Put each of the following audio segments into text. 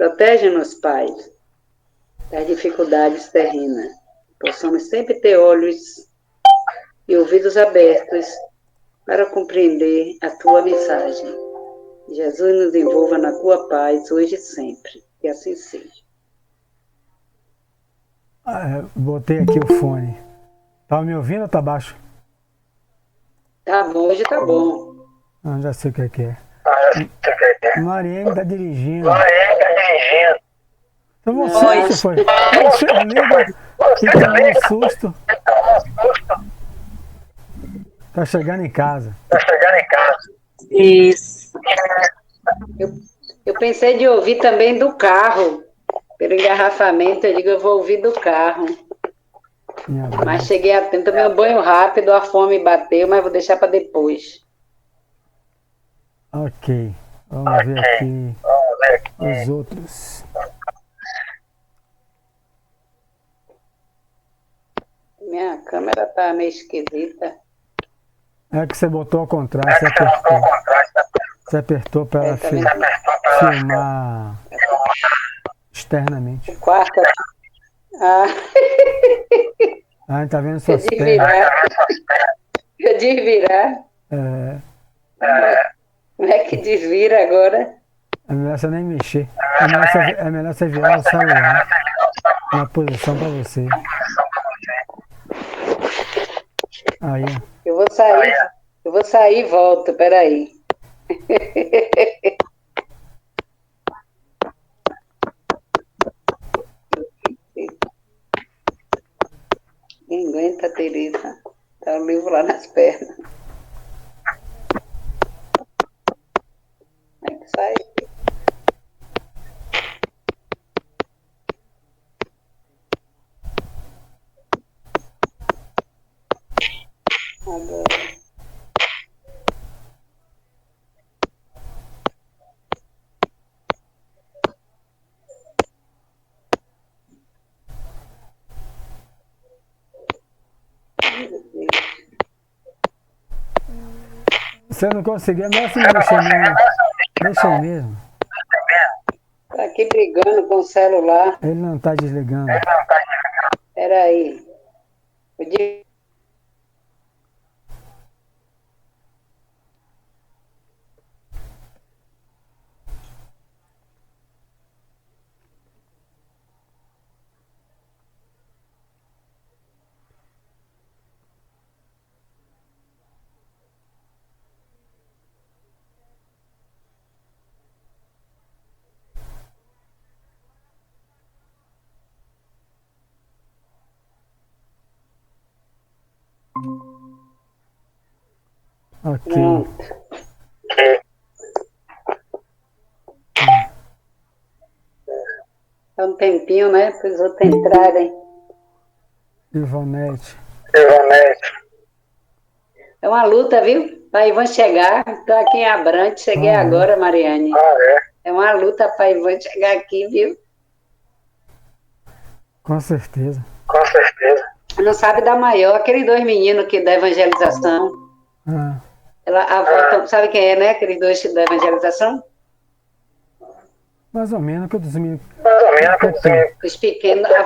Protege-nos, Pai, das dificuldades terrenas. Possamos sempre ter olhos e ouvidos abertos para compreender a Tua mensagem. Jesus nos envolva na Tua paz, hoje e sempre. Que assim seja. Botei aqui o fone. Tá me ouvindo ou tá baixo? Tá bom, hoje tá bom. Já sei o que é. Mariane tá dirigindo. Então você que foi. Você liga, fica no susto. Tá chegando em casa. Isso. Eu pensei de ouvir também do carro. Pelo engarrafamento, eu digo, eu vou ouvir do carro. Mas cheguei a tempo, tomei um banho rápido, a fome bateu, mas vou deixar para depois. Ok. Vamos ver aqui os outros. Minha câmera tá meio esquisita. É que você botou ao contrário, você apertou. Você apertou para ela filmar externamente. Quarta. A gente tá vendo suas pernas. Eu desvirar. Como é que desvira agora? É melhor você nem mexer. É melhor você virar o celular na posição para você. Aí. Eu vou sair e volto, peraí. Quem aguenta, Tereza? Tá o livro lá nas pernas. Como é que sai? Agora. Se eu não conseguir, é melhor você mexer mesmo. Deixa mesmo. Tá aqui brigando com o celular. Ele não tá desligando. Peraí. Ok. Há um tempinho, né? Para os outros entrarem. Ivonete. É uma luta, viu? Para Ivan chegar. Estou aqui em Abrantes, cheguei agora, Mariane. É uma luta para Ivan chegar aqui, viu? Com certeza. Não sabe da maior, aqueles dois meninos que da evangelização. A avó, sabe quem é, né? Aqueles dois da evangelização? Mais ou menos, que eu disse. Os pequenos, a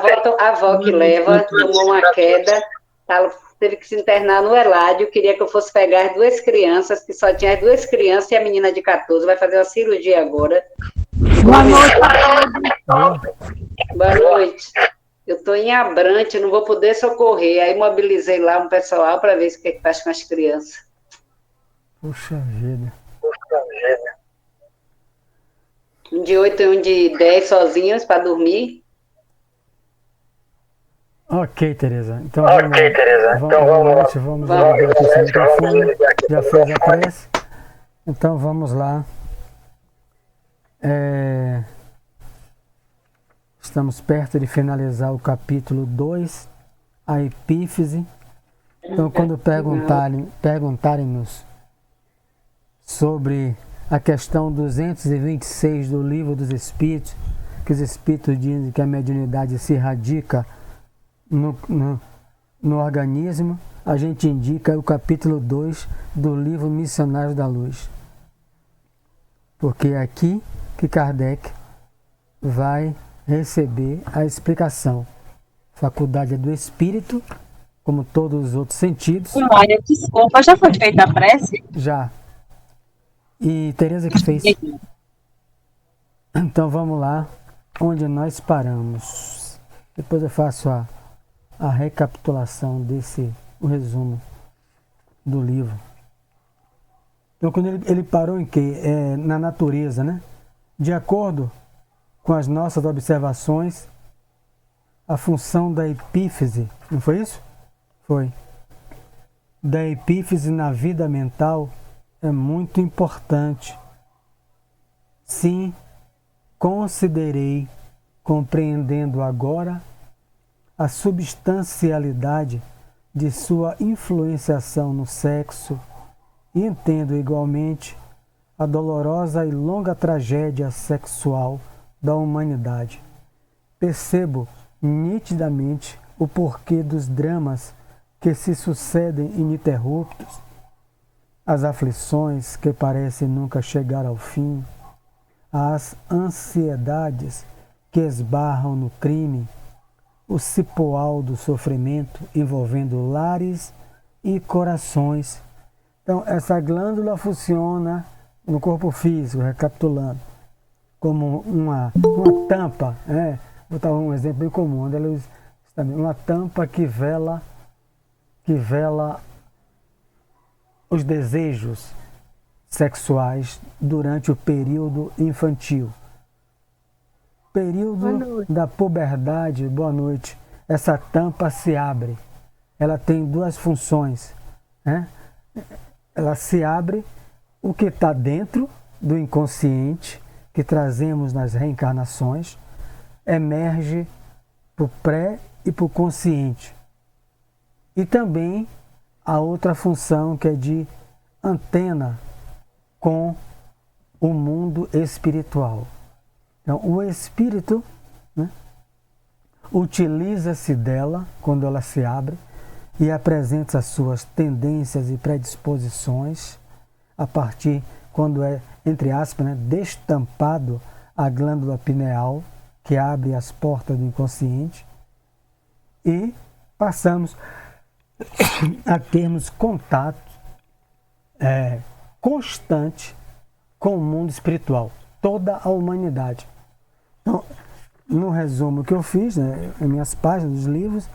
avó que leva, tomou uma queda, teve que se internar no Eládio, queria que eu fosse pegar as duas crianças, que só tinha as duas crianças e a menina de 14, vai fazer uma cirurgia agora. Boa noite. Boa noite. Eu estou em Abrantes, não vou poder socorrer, aí mobilizei lá um pessoal para ver o que faz com as crianças. Puxa vida. Um de 8 e um de 10 sozinhos para dormir. Ok, Tereza. Então vamos ligar aqui esse microfone. Já fez a prece. Então vamos lá. Estamos perto de finalizar o capítulo 2, a epífise. Então quando perguntarem-nos sobre a questão 226 do Livro dos Espíritos, que os Espíritos dizem que a mediunidade se radica no organismo, a gente indica o capítulo 2 do livro Missionários da Luz. Porque é aqui que Kardec vai receber a explicação. Faculdade é do espírito, como todos os outros sentidos. Olha, desculpa, já foi feita a prece? Já. E Tereza que fez. Então vamos lá, onde nós paramos. Depois eu faço a recapitulação o resumo do livro. Então quando ele parou em quê? Na natureza, né? De acordo com as nossas observações, a função da epífise, não foi isso? Foi. Da epífise na vida mental é muito importante. Sim, considerei, compreendendo agora, a substancialidade de sua influenciação no sexo e entendo igualmente a dolorosa e longa tragédia sexual da humanidade. Percebo nitidamente o porquê dos dramas que se sucedem ininterruptos, as aflições que parecem nunca chegar ao fim, as ansiedades que esbarram no crime, o cipoal do sofrimento envolvendo lares e corações. Então, essa glândula funciona no corpo físico, recapitulando, como uma tampa, vou dar um exemplo bem comum, uma tampa que vela os desejos sexuais durante o período infantil. Período da puberdade, boa noite, essa tampa se abre. Ela tem duas funções, né? Ela se abre, o que está dentro do inconsciente, que trazemos nas reencarnações, emerge para o pré e para o consciente. E também a outra função que é de antena com o mundo espiritual. Então, o espírito, né, utiliza-se dela quando ela se abre e apresenta as suas tendências e predisposições a partir quando é, entre aspas, né, destampado a glândula pineal que abre as portas do inconsciente e passamos a termos contato constante com o mundo espiritual, toda a humanidade. Então, no resumo que eu fiz, né, em minhas páginas dos livros,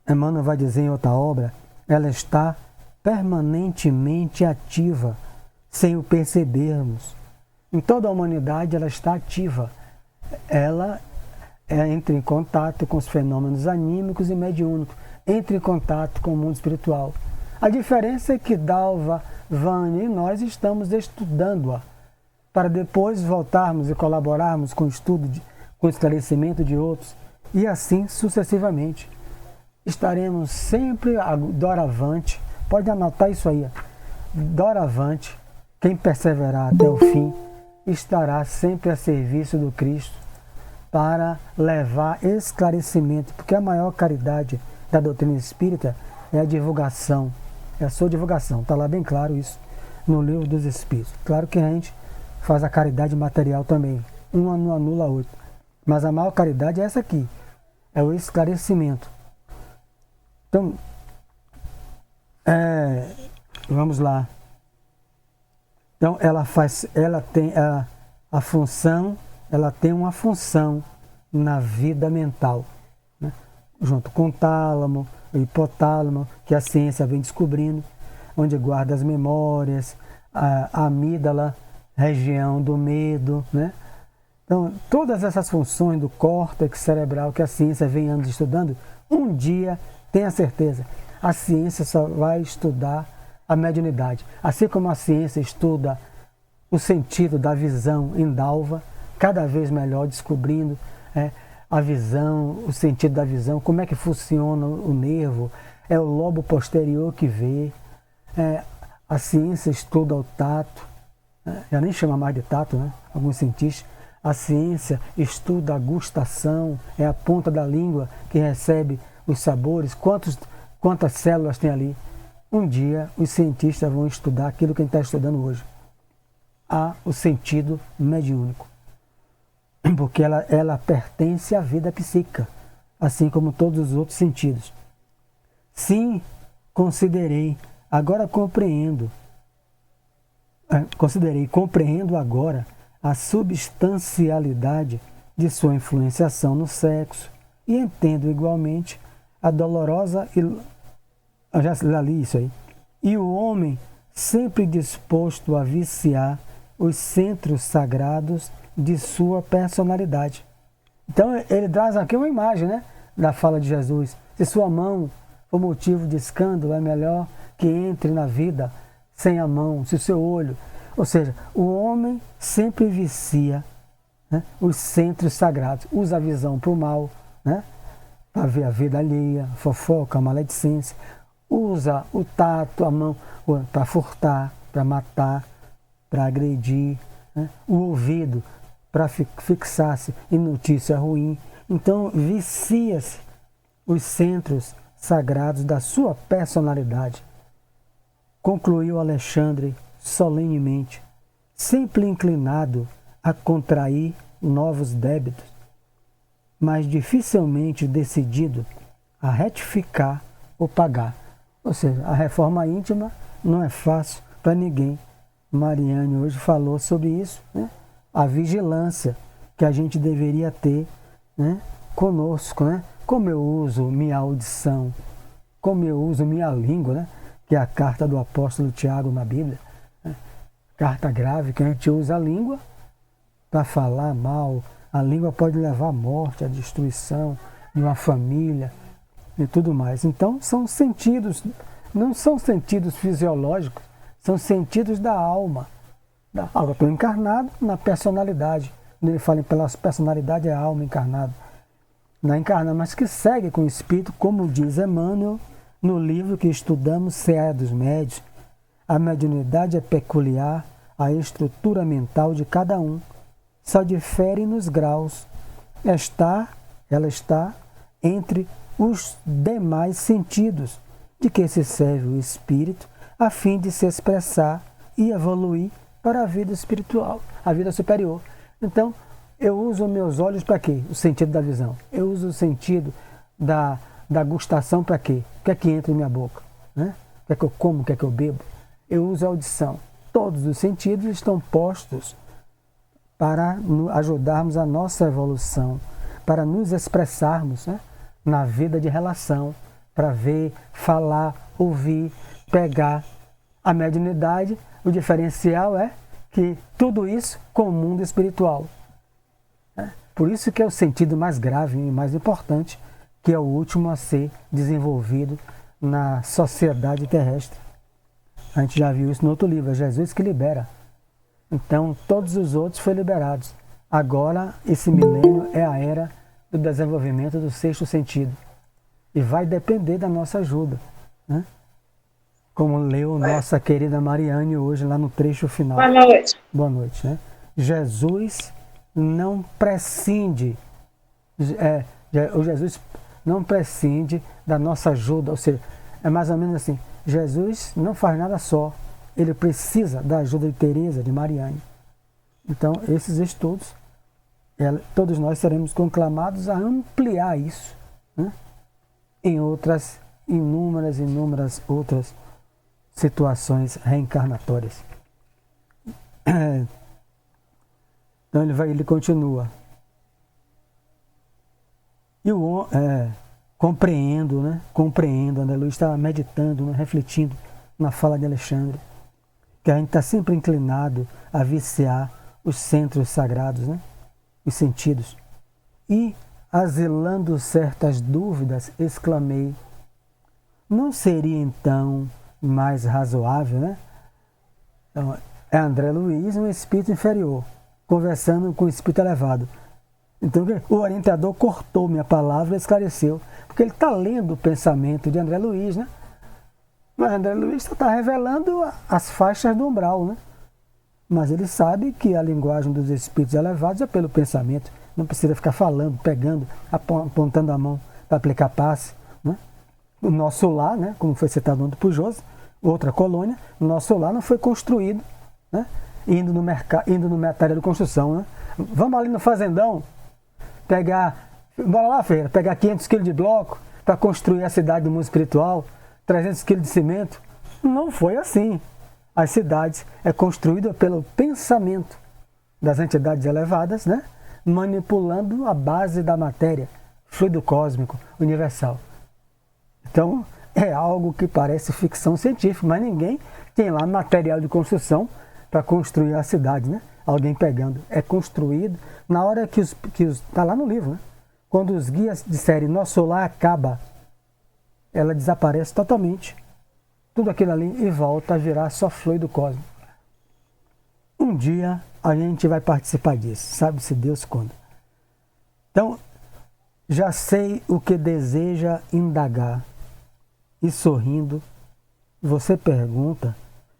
Emmanuel vai dizer em outra obra, ela está permanentemente ativa, sem o percebermos. Em toda a humanidade ela está ativa. Ela entra em contato com os fenômenos anímicos e mediúnicos, entra em contato com o mundo espiritual. A diferença é que Dalva, Vânia e nós estamos estudando-a, para depois voltarmos e colaborarmos com o estudo, com o esclarecimento de outros, e assim sucessivamente. Estaremos sempre doravante, pode anotar isso aí, doravante, quem perseverar até o fim, estará sempre a serviço do Cristo para levar esclarecimento, porque a maior caridade da doutrina espírita é a divulgação, é a sua divulgação, está lá bem claro isso no Livro dos Espíritos. Claro que a gente faz a caridade material também, uma não anula a outra, mas a maior caridade é essa aqui, é o esclarecimento. Então, vamos lá. Então, ela tem uma função na vida mental, né? Junto com o tálamo, o hipotálamo, que a ciência vem descobrindo, onde guarda as memórias, a amígdala, região do medo, né? Então, todas essas funções do córtex cerebral que a ciência vem anos estudando, um dia, tenha certeza, a ciência só vai estudar a mediunidade. Assim como a ciência estuda o sentido da visão em Dalva, cada vez melhor descobrindo a visão, o sentido da visão, como é que funciona o nervo, é o lobo posterior que vê, a ciência estuda o tato, já nem chama mais de tato, né? Alguns cientistas. A ciência estuda a gustação, é a ponta da língua que recebe os sabores, quantas células tem ali. Um dia os cientistas vão estudar aquilo que a gente está estudando hoje, o sentido mediúnico. porque ela pertence à vida psíquica, assim como todos os outros sentidos. Sim, considerei, agora compreendo. Compreendo agora a substancialidade de sua influenciação no sexo e entendo igualmente a dolorosa eu já li isso aí. E o homem sempre disposto a viciar os centros sagrados de sua personalidade. Então ele traz aqui uma imagem, né, da fala de Jesus. Se sua mão for motivo de escândalo, é melhor que entre na vida sem a mão, se o seu olho. Ou seja, o homem sempre vicia, né, os centros sagrados, usa a visão para o mal, né, para ver a vida alheia, fofoca, maledicência, usa o tato, a mão, para furtar, para matar, para agredir, né, o ouvido para fixar-se em notícia ruim. Então, vicia-se os centros sagrados da sua personalidade. Concluiu Alexandre solenemente, sempre inclinado a contrair novos débitos, mas dificilmente decidido a retificar ou pagar. Ou seja, a reforma íntima não é fácil para ninguém. Mariane hoje falou sobre isso, né? A vigilância que a gente deveria ter, né, conosco, né? Como eu uso minha audição, como eu uso minha língua, né? Que é a carta do apóstolo Tiago na Bíblia, né? Carta grave, que a gente usa a língua para falar mal. A língua pode levar à morte, à destruição de uma família e tudo mais. Então são sentidos, não são sentidos fisiológicos, são sentidos da alma. Da alma. Estou encarnado na personalidade. Quando ele fala pela personalidade, é a alma encarnada. Na encarnada, mas que segue com o espírito, como diz Emmanuel no livro que estudamos, Seara dos Médios. A mediunidade é peculiar à estrutura mental de cada um. Só difere nos graus. Ela está entre os demais sentidos de que se serve o espírito a fim de se expressar e evoluir para a vida espiritual, a vida superior. Então, eu uso meus olhos para quê? O sentido da visão. Eu uso o sentido da gustação para quê? O que é que entra em minha boca? Né? O que é que eu como? O que é que eu bebo? Eu uso a audição. Todos os sentidos estão postos para ajudarmos a nossa evolução, para nos expressarmos, né, na vida de relação, para ver, falar, ouvir, pegar. A mediunidade, o diferencial é que tudo isso com o mundo espiritual. Por isso que é o sentido mais grave e mais importante, que é o último a ser desenvolvido na sociedade terrestre. A gente já viu isso no outro livro, é Jesus que libera. Então, todos os outros foram liberados. Agora, esse milênio é a era do desenvolvimento do sexto sentido. E vai depender da nossa ajuda, né? Como leu nossa querida Mariane hoje, lá no trecho final. Boa noite. Boa noite, né? Jesus não prescinde, o Jesus não prescinde da nossa ajuda, ou seja, é mais ou menos assim, Jesus não faz nada só, ele precisa da ajuda de Teresa, de Mariane. Então, esses estudos, todos nós seremos conclamados a ampliar isso, né, em outras, inúmeras outras situações reencarnatórias. Então ele continua. E compreendo, André Luiz está meditando, né, refletindo na fala de Alexandre, que a gente está sempre inclinado a viciar os centros sagrados, né, os sentidos. E, asilando certas dúvidas, exclamei, não seria então mais razoável, né? Então, é André Luiz, um espírito inferior, conversando com o espírito elevado. Então o orientador cortou minha palavra e esclareceu, porque ele está lendo o pensamento de André Luiz, né? Mas André Luiz está revelando as faixas do umbral, né? Mas ele sabe que a linguagem dos espíritos elevados é pelo pensamento, não precisa ficar falando, pegando, apontando a mão para aplicar passe, né? O nosso lar, né, como foi citado ontem por José, outra colônia, o nosso lar não foi construído, né, indo no material de construção, né, Vamos ali no fazendão, bora lá, Feira, pegar 500 quilos de bloco para construir a cidade do mundo espiritual, 300 quilos de cimento. Não foi assim. As cidades é construída pelo pensamento das entidades elevadas, né? Manipulando a base da matéria, fluido cósmico, universal. Então, é algo que parece ficção científica, mas ninguém tem lá material de construção para construir a cidade, né? Alguém pegando. É construído na hora que está lá no livro, né? Quando os guias disserem nosso solar acaba, ela desaparece totalmente. Tudo aquilo ali e volta a virar só fluido cósmico. Um dia a gente vai participar disso, sabe-se Deus quando. Então, já sei o que deseja indagar. E sorrindo, você pergunta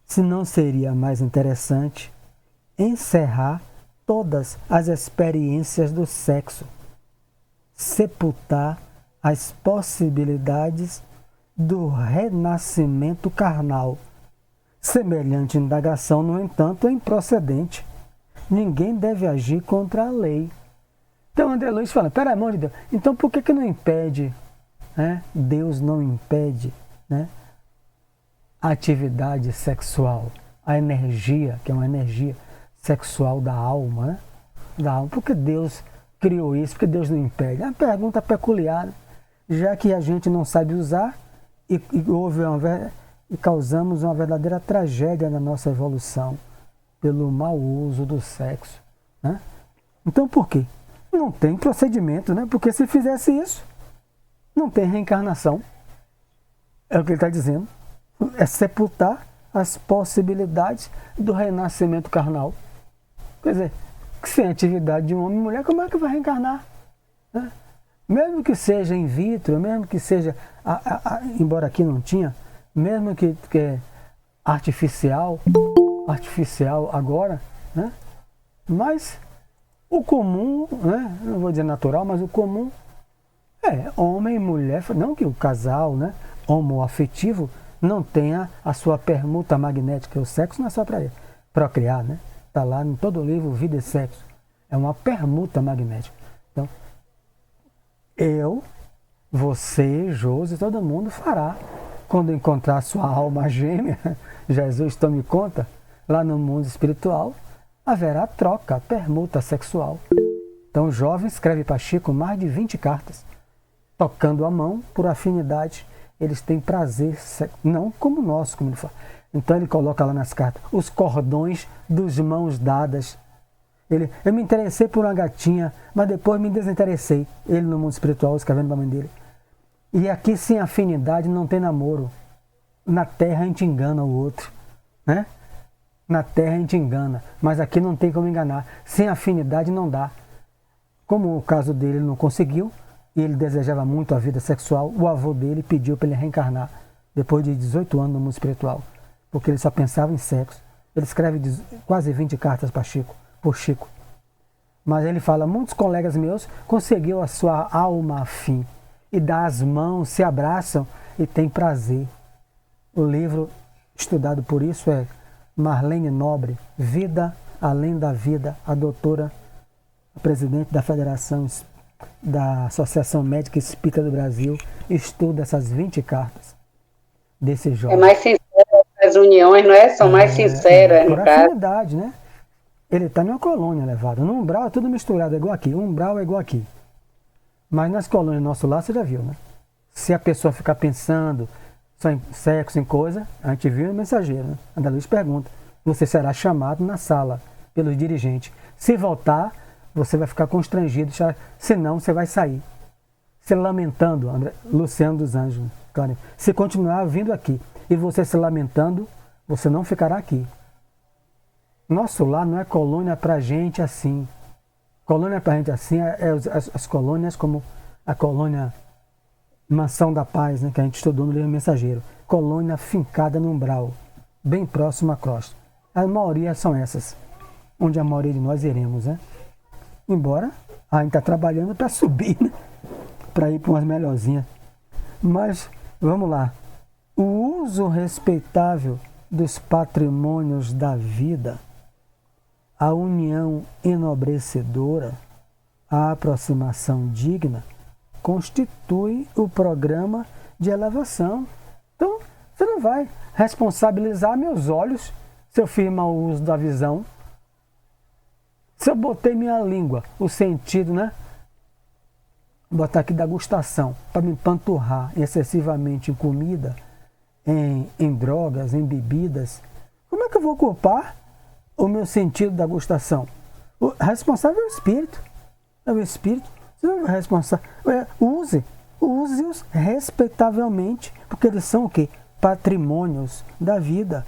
se não seria mais interessante encerrar todas as experiências do sexo, sepultar as possibilidades do renascimento carnal. Semelhante indagação, no entanto, é improcedente. Ninguém deve agir contra a lei. Então André Luiz fala, pelo amor de Deus, então por que não impede, né? Deus não impede, né, a atividade sexual, a energia, que é uma energia sexual da alma, né? Da alma. Por que Deus criou isso? Por que Deus não impede? É uma pergunta peculiar, né? Já que a gente não sabe usar e causamos uma verdadeira tragédia na nossa evolução pelo mau uso do sexo, né? Então por quê? Não tem procedimento, né? Porque se fizesse isso, não tem reencarnação. É o que ele está dizendo. É sepultar as possibilidades do renascimento carnal. Quer dizer, sem atividade de um homem e mulher, como é que vai reencarnar? Né? Mesmo que seja in vitro, mesmo que seja, embora aqui não tinha, mesmo que é artificial agora, né? Mas o comum, né? Não vou dizer natural, mas o comum é homem e mulher, não que o casal, né, homoafetivo não tenha a sua permuta magnética. O sexo não é só para procriar, né? Está lá em todo o livro Vida e Sexo. É uma permuta magnética. Então, eu, você, Josi, todo mundo fará. Quando encontrar sua alma gêmea, Jesus tome conta, lá no mundo espiritual, haverá troca, permuta sexual. Então o jovem escreve para Chico mais de 20 cartas, tocando a mão por afinidade. Eles têm prazer, não como nós, como ele fala. Então ele coloca lá nas cartas, os cordões dos mãos dadas. Eu me interessei por uma gatinha, mas depois me desinteressei. Ele no mundo espiritual, escrevendo para a mãe dele. E aqui sem afinidade não tem namoro. Na terra a gente engana o outro, né? Na terra a gente engana, mas aqui não tem como enganar. Sem afinidade não dá. Como o caso dele ele não conseguiu, e ele desejava muito a vida sexual, o avô dele pediu para ele reencarnar, depois de 18 anos no mundo espiritual, porque ele só pensava em sexo. Ele escreve quase 20 cartas para Chico, por Chico. Mas ele fala, muitos colegas meus conseguiu a sua alma afim, e dá as mãos, se abraçam e tem prazer. O livro estudado por isso é Marlene Nobre, Vida Além da Vida, a doutora, a presidente da Federação da Associação Médica Espírita do Brasil, estuda essas 20 cartas desse jovem. É mais sincero, as uniões, não é? São mais sinceras, por no caso. afinidade, né? Ele está numa colônia elevada. No umbral é tudo misturado, é igual aqui. O umbral é igual aqui. Mas nas colônias do nosso lar, você já viu, né? Se a pessoa ficar pensando só em sexo, em coisa, a gente viu no mensageiro, né? André Luiz pergunta, você será chamado na sala pelos dirigentes. Se voltar, você vai ficar constrangido, senão você vai sair. Se lamentando, Luciano dos Anjos, claro. Se continuar vindo aqui e você se lamentando, você não ficará aqui. Nosso lar não é colônia pra gente assim. Colônia pra gente assim as colônias como a colônia Mansão da Paz, né, que a gente estudou no livro Mensageiro. Colônia fincada no umbral, bem próximo à crosta. A maioria são essas, onde a maioria de nós iremos, né? Embora a gente está trabalhando para subir, né? Para ir para umas melhorzinhas. Mas, vamos lá. O uso respeitável dos patrimônios da vida, a união enobrecedora, a aproximação digna, constitui o programa de elevação. Então, você não vai responsabilizar meus olhos se eu fiz mau uso da visão, se eu botei minha língua, o sentido, né? Botar aqui da gustação, para me empanturrar excessivamente em comida, em drogas, em bebidas. Como é que eu vou culpar o meu sentido da gustação? O responsável é o espírito. É o espírito. Você não é responsável. Use-os respeitavelmente, porque eles são o quê? Patrimônios da vida.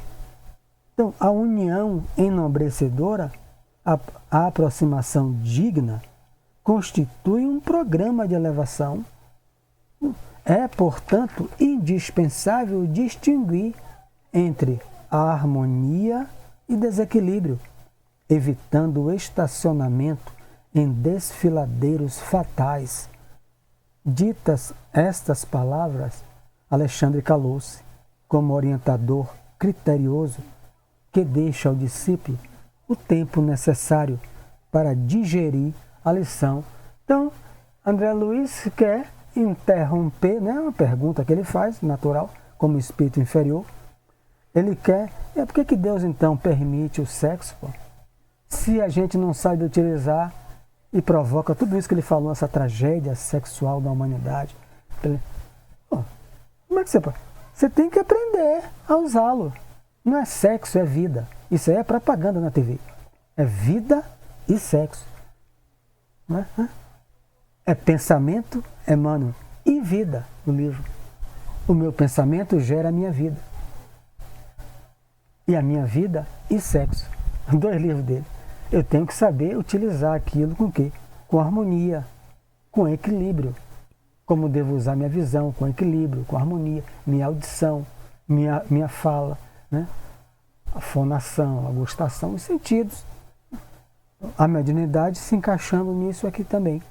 Então, a união enobrecedora, a aproximação digna, constitui um programa de elevação. É, portanto, indispensável distinguir entre a harmonia e desequilíbrio, evitando o estacionamento em desfiladeiros fatais. Ditas estas palavras, Alexandre calou-se, como orientador criterioso que deixa ao discípulo o tempo necessário para digerir a lição. Então, André Luiz quer interromper, né, uma pergunta que ele faz, natural, como espírito inferior. Ele quer, por que Deus então permite o sexo? Pô? Se a gente não sabe utilizar e provoca tudo isso que ele falou, essa tragédia sexual da humanidade. Pô, como é que você pode? Você tem que aprender a usá-lo. Não é sexo, é vida. Isso aí é propaganda na TV. É vida e sexo. Não é? É pensamento, Emmanuel, e vida, no livro. O meu pensamento gera a minha vida. E a minha vida e sexo. 2 livros dele. Eu tenho que saber utilizar aquilo com o quê? Com harmonia, com equilíbrio. Como devo usar minha visão, com equilíbrio, com harmonia, minha audição, minha fala, né? A fonação, a gustação, os sentidos. A mediunidade se encaixando nisso aqui também.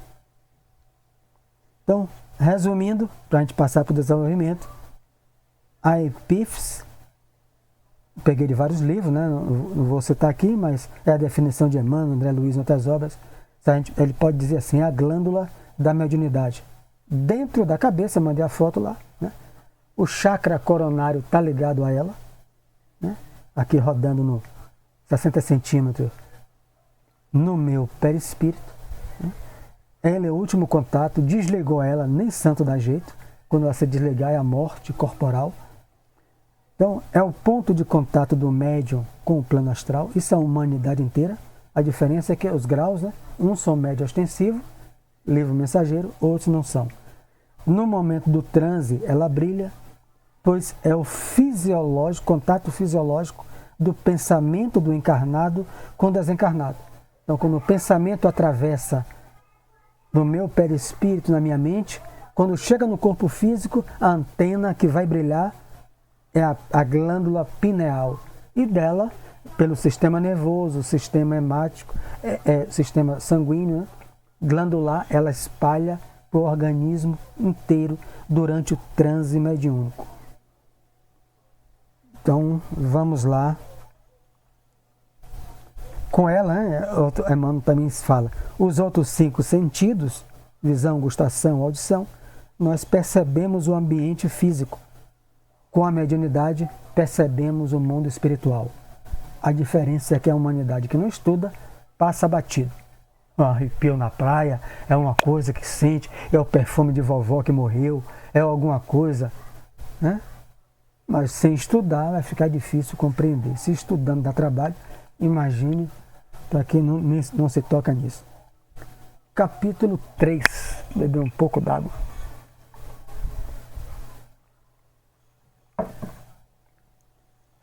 Então, resumindo, para a gente passar para o desenvolvimento, a epífise, peguei de vários livros, né? Não vou citar aqui, mas é a definição de Emmanuel, André Luiz, em outras obras. Ele pode dizer assim, a glândula da mediunidade. Dentro da cabeça, mandei a foto lá, né? O chakra coronário está ligado a ela, né? Aqui rodando no 60 centímetros no meu perispírito. Né? Ela é o último contato, desligou ela, nem santo dá jeito. Quando ela se desligar é a morte corporal. Então, é o ponto de contato do médium com o plano astral. Isso é a humanidade inteira. A diferença é que os graus, né? Uns são médio ostensivo, livro mensageiro, outros não são. No momento do transe, ela brilha, pois é o fisiológico, contato fisiológico do pensamento do encarnado com o desencarnado. Então, quando o pensamento atravessa no meu perispírito, na minha mente, quando chega no corpo físico, a antena que vai brilhar é a glândula pineal. E dela, pelo sistema nervoso, sistema hemático, sistema sanguíneo, né? Glandular, ela espalha para o organismo inteiro durante o transe mediúnico. Então, vamos lá. Com ela, né, Emmanuel também fala, os outros 5 sentidos, visão, gustação, audição, nós percebemos o ambiente físico. Com a mediunidade, percebemos o mundo espiritual. A diferença é que a humanidade que não estuda, passa batido. Um arrepio na praia é uma coisa que sente, é o perfume de vovó que morreu, é alguma coisa, né? Mas sem estudar vai ficar difícil compreender. Se estudando dá trabalho, imagine para quem não se toca nisso. Capítulo 3. Beber um pouco d'água.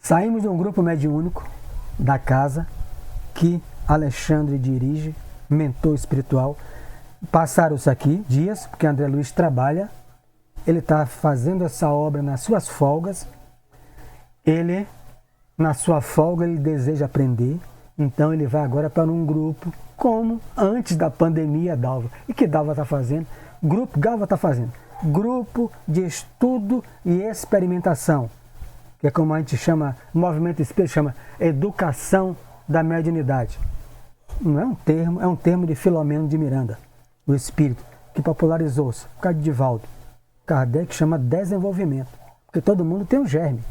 Saímos de um grupo mediúnico da casa que Alexandre dirige, mentor espiritual. Passaram-se aqui dias, porque André Luiz trabalha, ele está fazendo essa obra nas suas folgas. Ele, na sua folga, ele deseja aprender, então ele vai agora para um grupo, como antes da pandemia, Dalva. E que Dalva está fazendo? Galva está fazendo. Grupo de estudo e experimentação, que é como a gente chama, movimento espírita chama educação da mediunidade. não é um termo, é um termo de Filomeno de Miranda, o espírito, que popularizou-se, por causa de Divaldo. Kardec chama desenvolvimento, porque todo mundo tem um germe.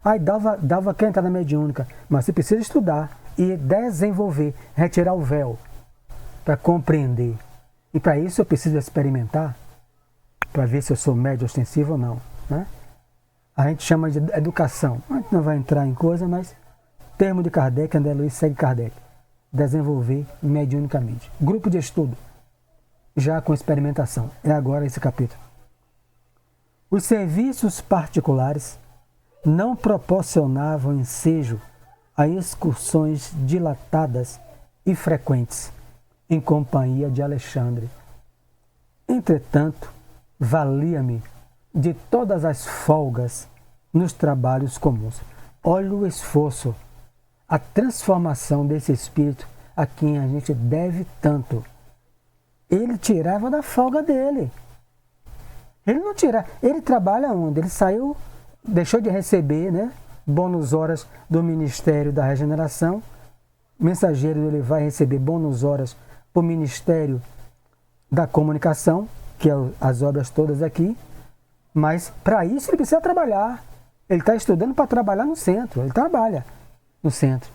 Aí dava quer entrar na mediúnica, mas você precisa estudar e desenvolver, retirar o véu, para compreender. E para isso eu preciso experimentar, para ver se eu sou médio ostensivo ou não. Né? A gente chama de educação. A gente não vai entrar em coisa, mas termo de Kardec, André Luiz segue Kardec. Desenvolver mediunicamente. Grupo de estudo, já com experimentação. É agora esse capítulo. Os serviços particulares não proporcionavam ensejo a excursões dilatadas e frequentes em companhia de Alexandre. Entretanto, valia-me de todas as folgas nos trabalhos comuns. Olha o esforço, a transformação desse espírito a quem a gente deve tanto. Ele tirava da folga dele. Ele não tira, ele trabalha onde? Ele saiu, deixou de receber, né, bônus horas do Ministério da Regeneração. Mensageiro, ele vai receber bônus horas para o Ministério da Comunicação, que é as obras todas aqui. Mas para isso ele precisa trabalhar. Ele está estudando para trabalhar no centro. Ele trabalha no centro.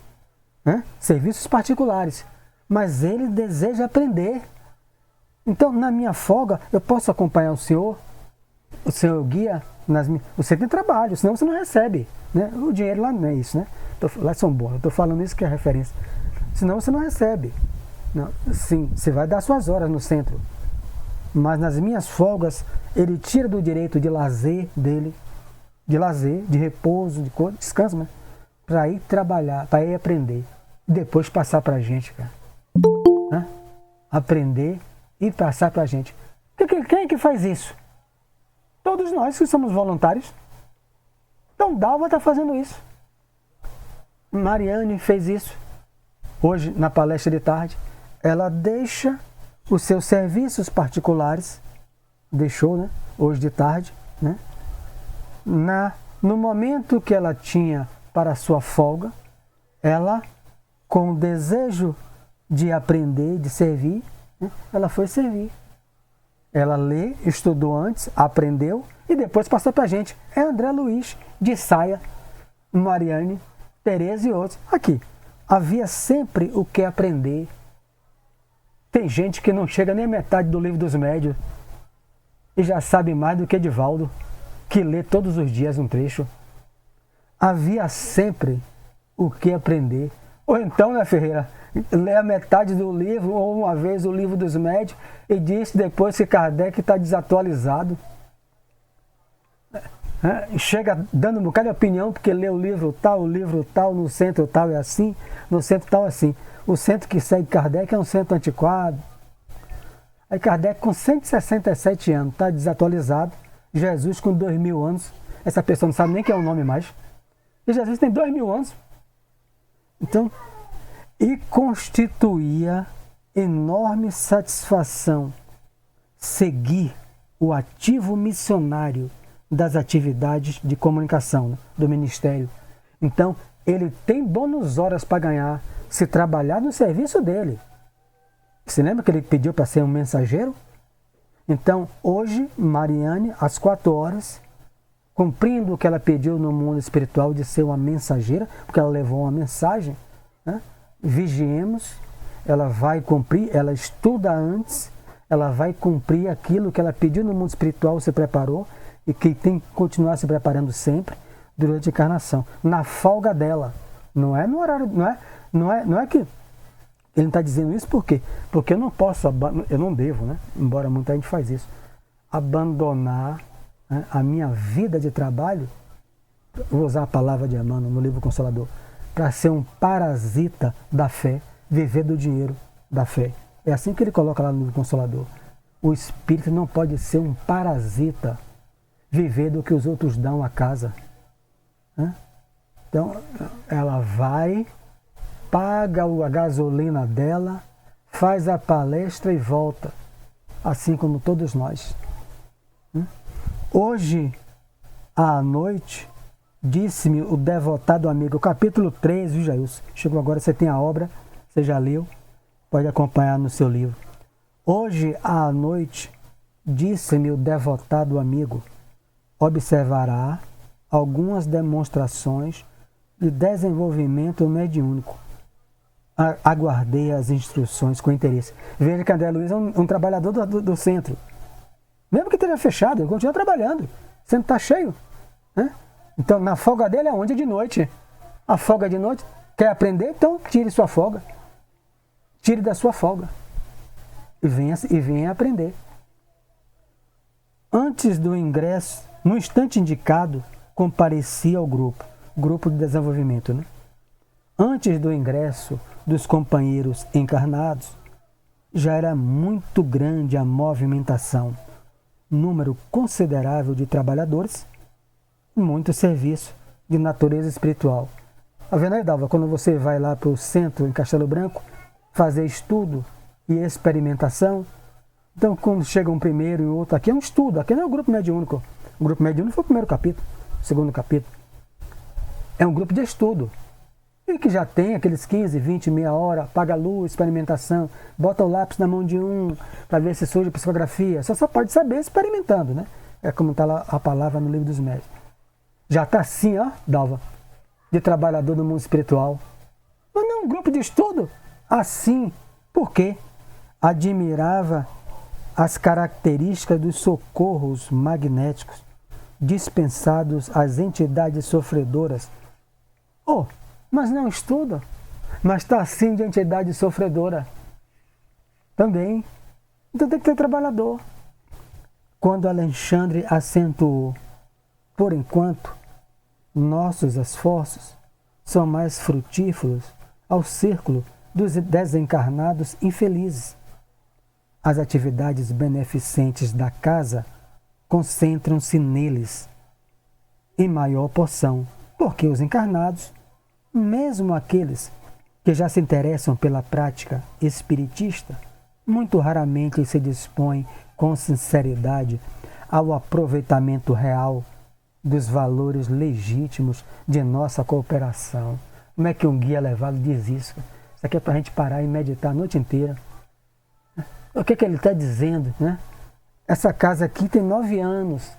Né? Serviços particulares. Mas ele deseja aprender. Então, na minha folga, eu posso acompanhar o senhor guia, você tem trabalho, senão você não recebe. Né? O dinheiro lá não é isso, né? Lá são bons, eu estou falando isso que é referência. Senão você não recebe. Não, sim, você vai dar suas horas no centro. Mas nas minhas folgas, ele tira do direito de lazer dele, de repouso, de descanso, né? Para ir trabalhar, para ir aprender. E depois passar para a gente, cara. Né? Aprender e passar para a gente. Quem é que faz isso? Todos nós que somos voluntários. Então, Dalva está fazendo isso. Mariane fez isso. Hoje, na palestra de tarde, ela deixa os seus serviços particulares, deixou, né? Hoje de tarde, né? No momento que ela tinha para a sua folga, ela, com o desejo de aprender, de servir, né? Ela foi servir. Ela lê, estudou antes, aprendeu e depois passou para a gente. É André Luiz, de Saia, Mariane, Tereza e outros. Aqui, havia sempre o que aprender. Tem gente que não chega nem a metade do Livro dos Médios e já sabe mais do que Divaldo, que lê todos os dias um trecho. Havia sempre o que aprender. Ou então, né, Ferreira, lê a metade do livro, ou uma vez o Livro dos Médios, e diz depois que Kardec está desatualizado. Chega dando um bocado de opinião, porque lê o livro tal, no centro tal é assim, no centro tal é assim. O centro que segue Kardec é um centro antiquado. Aí Kardec com 167 anos está desatualizado. Jesus com 2000 anos. Essa pessoa não sabe nem quem é o nome mais. E Jesus tem 2000 anos. Então, e constituía enorme satisfação seguir o ativo missionário das atividades de comunicação do Ministério. Então, ele tem bônus horas para ganhar se trabalhar no serviço dele. Você lembra que ele pediu para ser um mensageiro? Então, hoje, Mariane, às 4 horas, cumprindo o que ela pediu no mundo espiritual de ser uma mensageira, porque ela levou uma mensagem, né? Vigiemos, ela vai cumprir, ela estuda antes, ela vai cumprir aquilo que ela pediu no mundo espiritual, se preparou, e que tem que continuar se preparando sempre durante a encarnação, na folga dela. Não é no horário, não é que ele não está dizendo isso por quê? Porque eu não posso, eu não devo, né? Embora muita gente faz isso, abandonar, né, a minha vida de trabalho, vou usar a palavra de Emmanuel no livro Consolador, para ser um parasita da fé, viver do dinheiro da fé. É assim que ele coloca lá no livro Consolador. O espírito não pode ser um parasita, viver do que os outros dão à casa. Né? Então, ela vai, paga a gasolina dela, faz a palestra e volta, assim como todos nós. Hoje, à noite, disse-me o devotado amigo, capítulo 3, viu, Jailson? Chegou agora, você tem a obra, você já leu. pode acompanhar no seu livro. Hoje à noite, disse-me o devotado amigo, observará algumas demonstrações de desenvolvimento mediúnico. Aguardei as instruções com interesse. Veja que André Luiz é um trabalhador do centro. Mesmo que esteja fechado, ele continua trabalhando. O centro está cheio. Né? Então, na folga dele é onde? De noite. A folga de noite. Quer aprender? Então, tire sua folga. Tire da sua folga. E venha aprender. Antes do ingresso, no instante indicado, compareci ao grupo de desenvolvimento. Né? Antes do ingresso dos companheiros encarnados, já era muito grande a movimentação, número considerável de trabalhadores e muito serviço de natureza espiritual. Tá vendo aí, Dalva, quando você vai lá para o centro, em Castelo Branco, fazer estudo e experimentação, então quando chega um primeiro e outro, aqui é um estudo, aqui não é o grupo mediúnico. O grupo mediúnico foi o primeiro capítulo, o segundo capítulo. É um grupo de estudo. E que já tem aqueles 15, 20, meia hora, apaga a luz, experimentação, bota o lápis na mão de um para ver se surge psicografia. Você só pode saber experimentando, né? É como está lá a palavra no livro dos médios. Já está assim, ó, Dalva, de trabalhador do mundo espiritual. Mas não é um grupo de estudo. Assim, por quê? Admirava as características dos socorros magnéticos dispensados às entidades sofredoras. Oh, mas não estuda, mas está assim de entidade sofredora. Também. Então tem que ter trabalhador. Quando Alexandre acentuou, por enquanto, nossos esforços são mais frutíferos ao círculo dos desencarnados infelizes. As atividades beneficentes da casa concentram-se neles em maior porção, porque os encarnados, mesmo aqueles que já se interessam pela prática espiritista, muito raramente se dispõem com sinceridade ao aproveitamento real dos valores legítimos de nossa cooperação. Como é que um guia elevado diz isso? Isso aqui é para a gente parar e meditar a noite inteira. O que ele está dizendo? Né? Essa casa aqui tem 9 anos.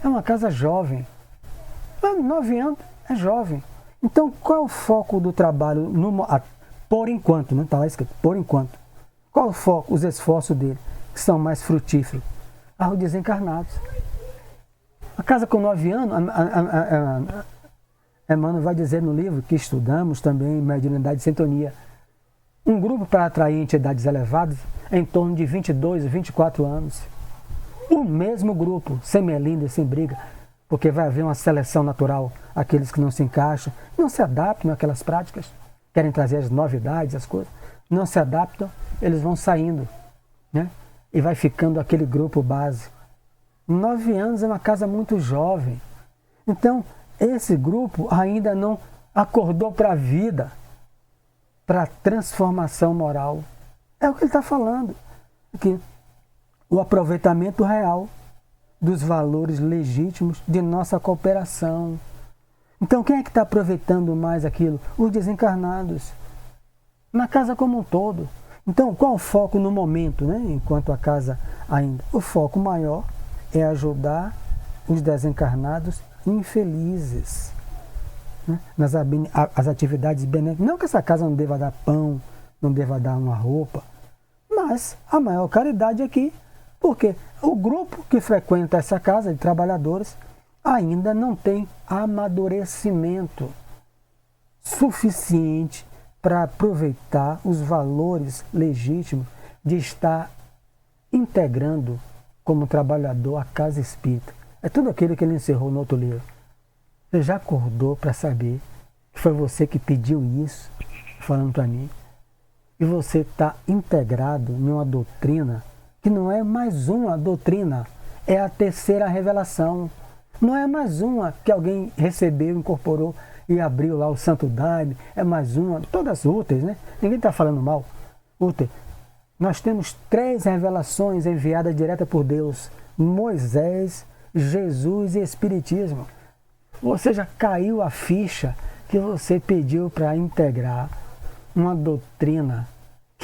É uma casa jovem. 9 anos é jovem. Então, qual é o foco do trabalho? Por enquanto, né? Está lá escrito, por enquanto. Qual é o foco, os esforços dele, que são mais frutíferos? Os desencarnados. A casa com 9 anos, Emmanuel vai dizer no livro que estudamos também mediunidade de sintonia. Um grupo para atrair entidades elevadas em torno de 22 e 24 anos. O mesmo grupo, sem melindre, sem briga, porque vai haver uma seleção natural. Aqueles que não se encaixam, não se adaptam àquelas práticas, querem trazer as novidades, as coisas, não se adaptam, eles vão saindo, né? E vai ficando aquele grupo base. 9 anos é uma casa muito jovem. Então, esse grupo ainda não acordou para a vida, para a transformação moral. É o que ele está falando. Aqui, o aproveitamento real dos valores legítimos de nossa cooperação. Então, quem é que está aproveitando mais aquilo? Os desencarnados. Na casa como um todo. Então, qual o foco no momento, né? Enquanto a casa ainda? O foco maior é ajudar os desencarnados infelizes, né? As atividades benéficas. Não que essa casa não deva dar pão, não deva dar uma roupa, mas a maior caridade aqui, porque o grupo que frequenta essa casa de trabalhadores ainda não tem amadurecimento suficiente para aproveitar os valores legítimos de estar integrando como trabalhador a casa espírita. É tudo aquilo que ele encerrou no outro livro. Você já acordou para saber que foi você que pediu isso, falando para mim, e você está integrado em uma doutrina que não é mais uma doutrina, é a terceira revelação. Não é mais uma que alguém recebeu, incorporou e abriu lá o Santo Daime, é mais uma, todas úteis, né? Ninguém está falando mal. Útil. Nós temos 3 revelações enviadas direta por Deus: Moisés, Jesus e Espiritismo. Você já caiu a ficha que você pediu para integrar uma doutrina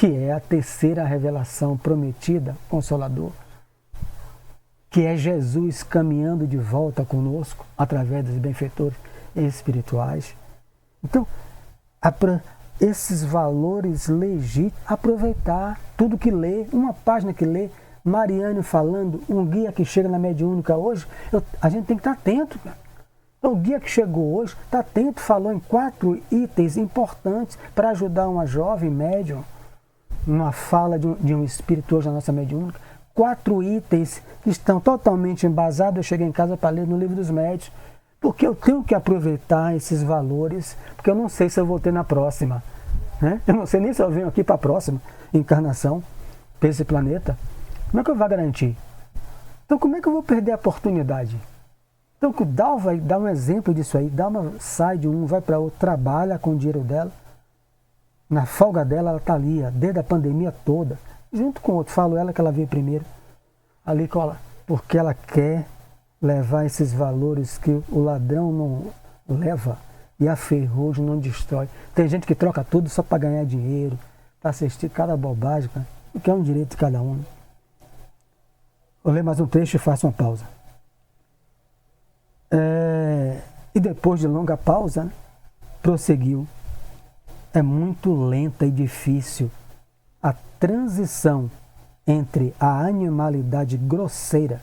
que é a terceira revelação prometida, Consolador, que é Jesus caminhando de volta conosco através dos benfeitores espirituais. Então, esses valores legítimos, aproveitar tudo que lê, uma página que lê, Mariane falando, um guia que chega na mediúnica hoje, a gente tem que estar atento, cara. O guia que chegou hoje está atento, falou em 4 itens importantes para ajudar uma jovem médium, numa fala de um espírito hoje na nossa mediúnica. 4 itens que estão totalmente embasados. Eu cheguei em casa para ler no Livro dos Médiuns, porque eu tenho que aproveitar esses valores, porque eu não sei se eu vou ter na próxima. Né? Eu não sei nem se eu venho aqui para a próxima encarnação, para esse planeta. Como é que eu vou garantir? Então, como é que eu vou perder a oportunidade? Então, o Dal vai dar um exemplo disso aí. Sai de um, vai para outro, trabalha com o dinheiro dela. Na folga dela, ela está ali, desde a pandemia toda, junto com o outro. Falo ela que ela veio primeiro. Ali, porque ela quer levar esses valores que o ladrão não leva e a ferrugem não destrói. Tem gente que troca tudo só para ganhar dinheiro, para assistir cada bobagem, cara, que é um direito de cada um. Vou ler mais um trecho e faço uma pausa. E depois de longa pausa, né, prosseguiu. É muito lenta e difícil a transição entre a animalidade grosseira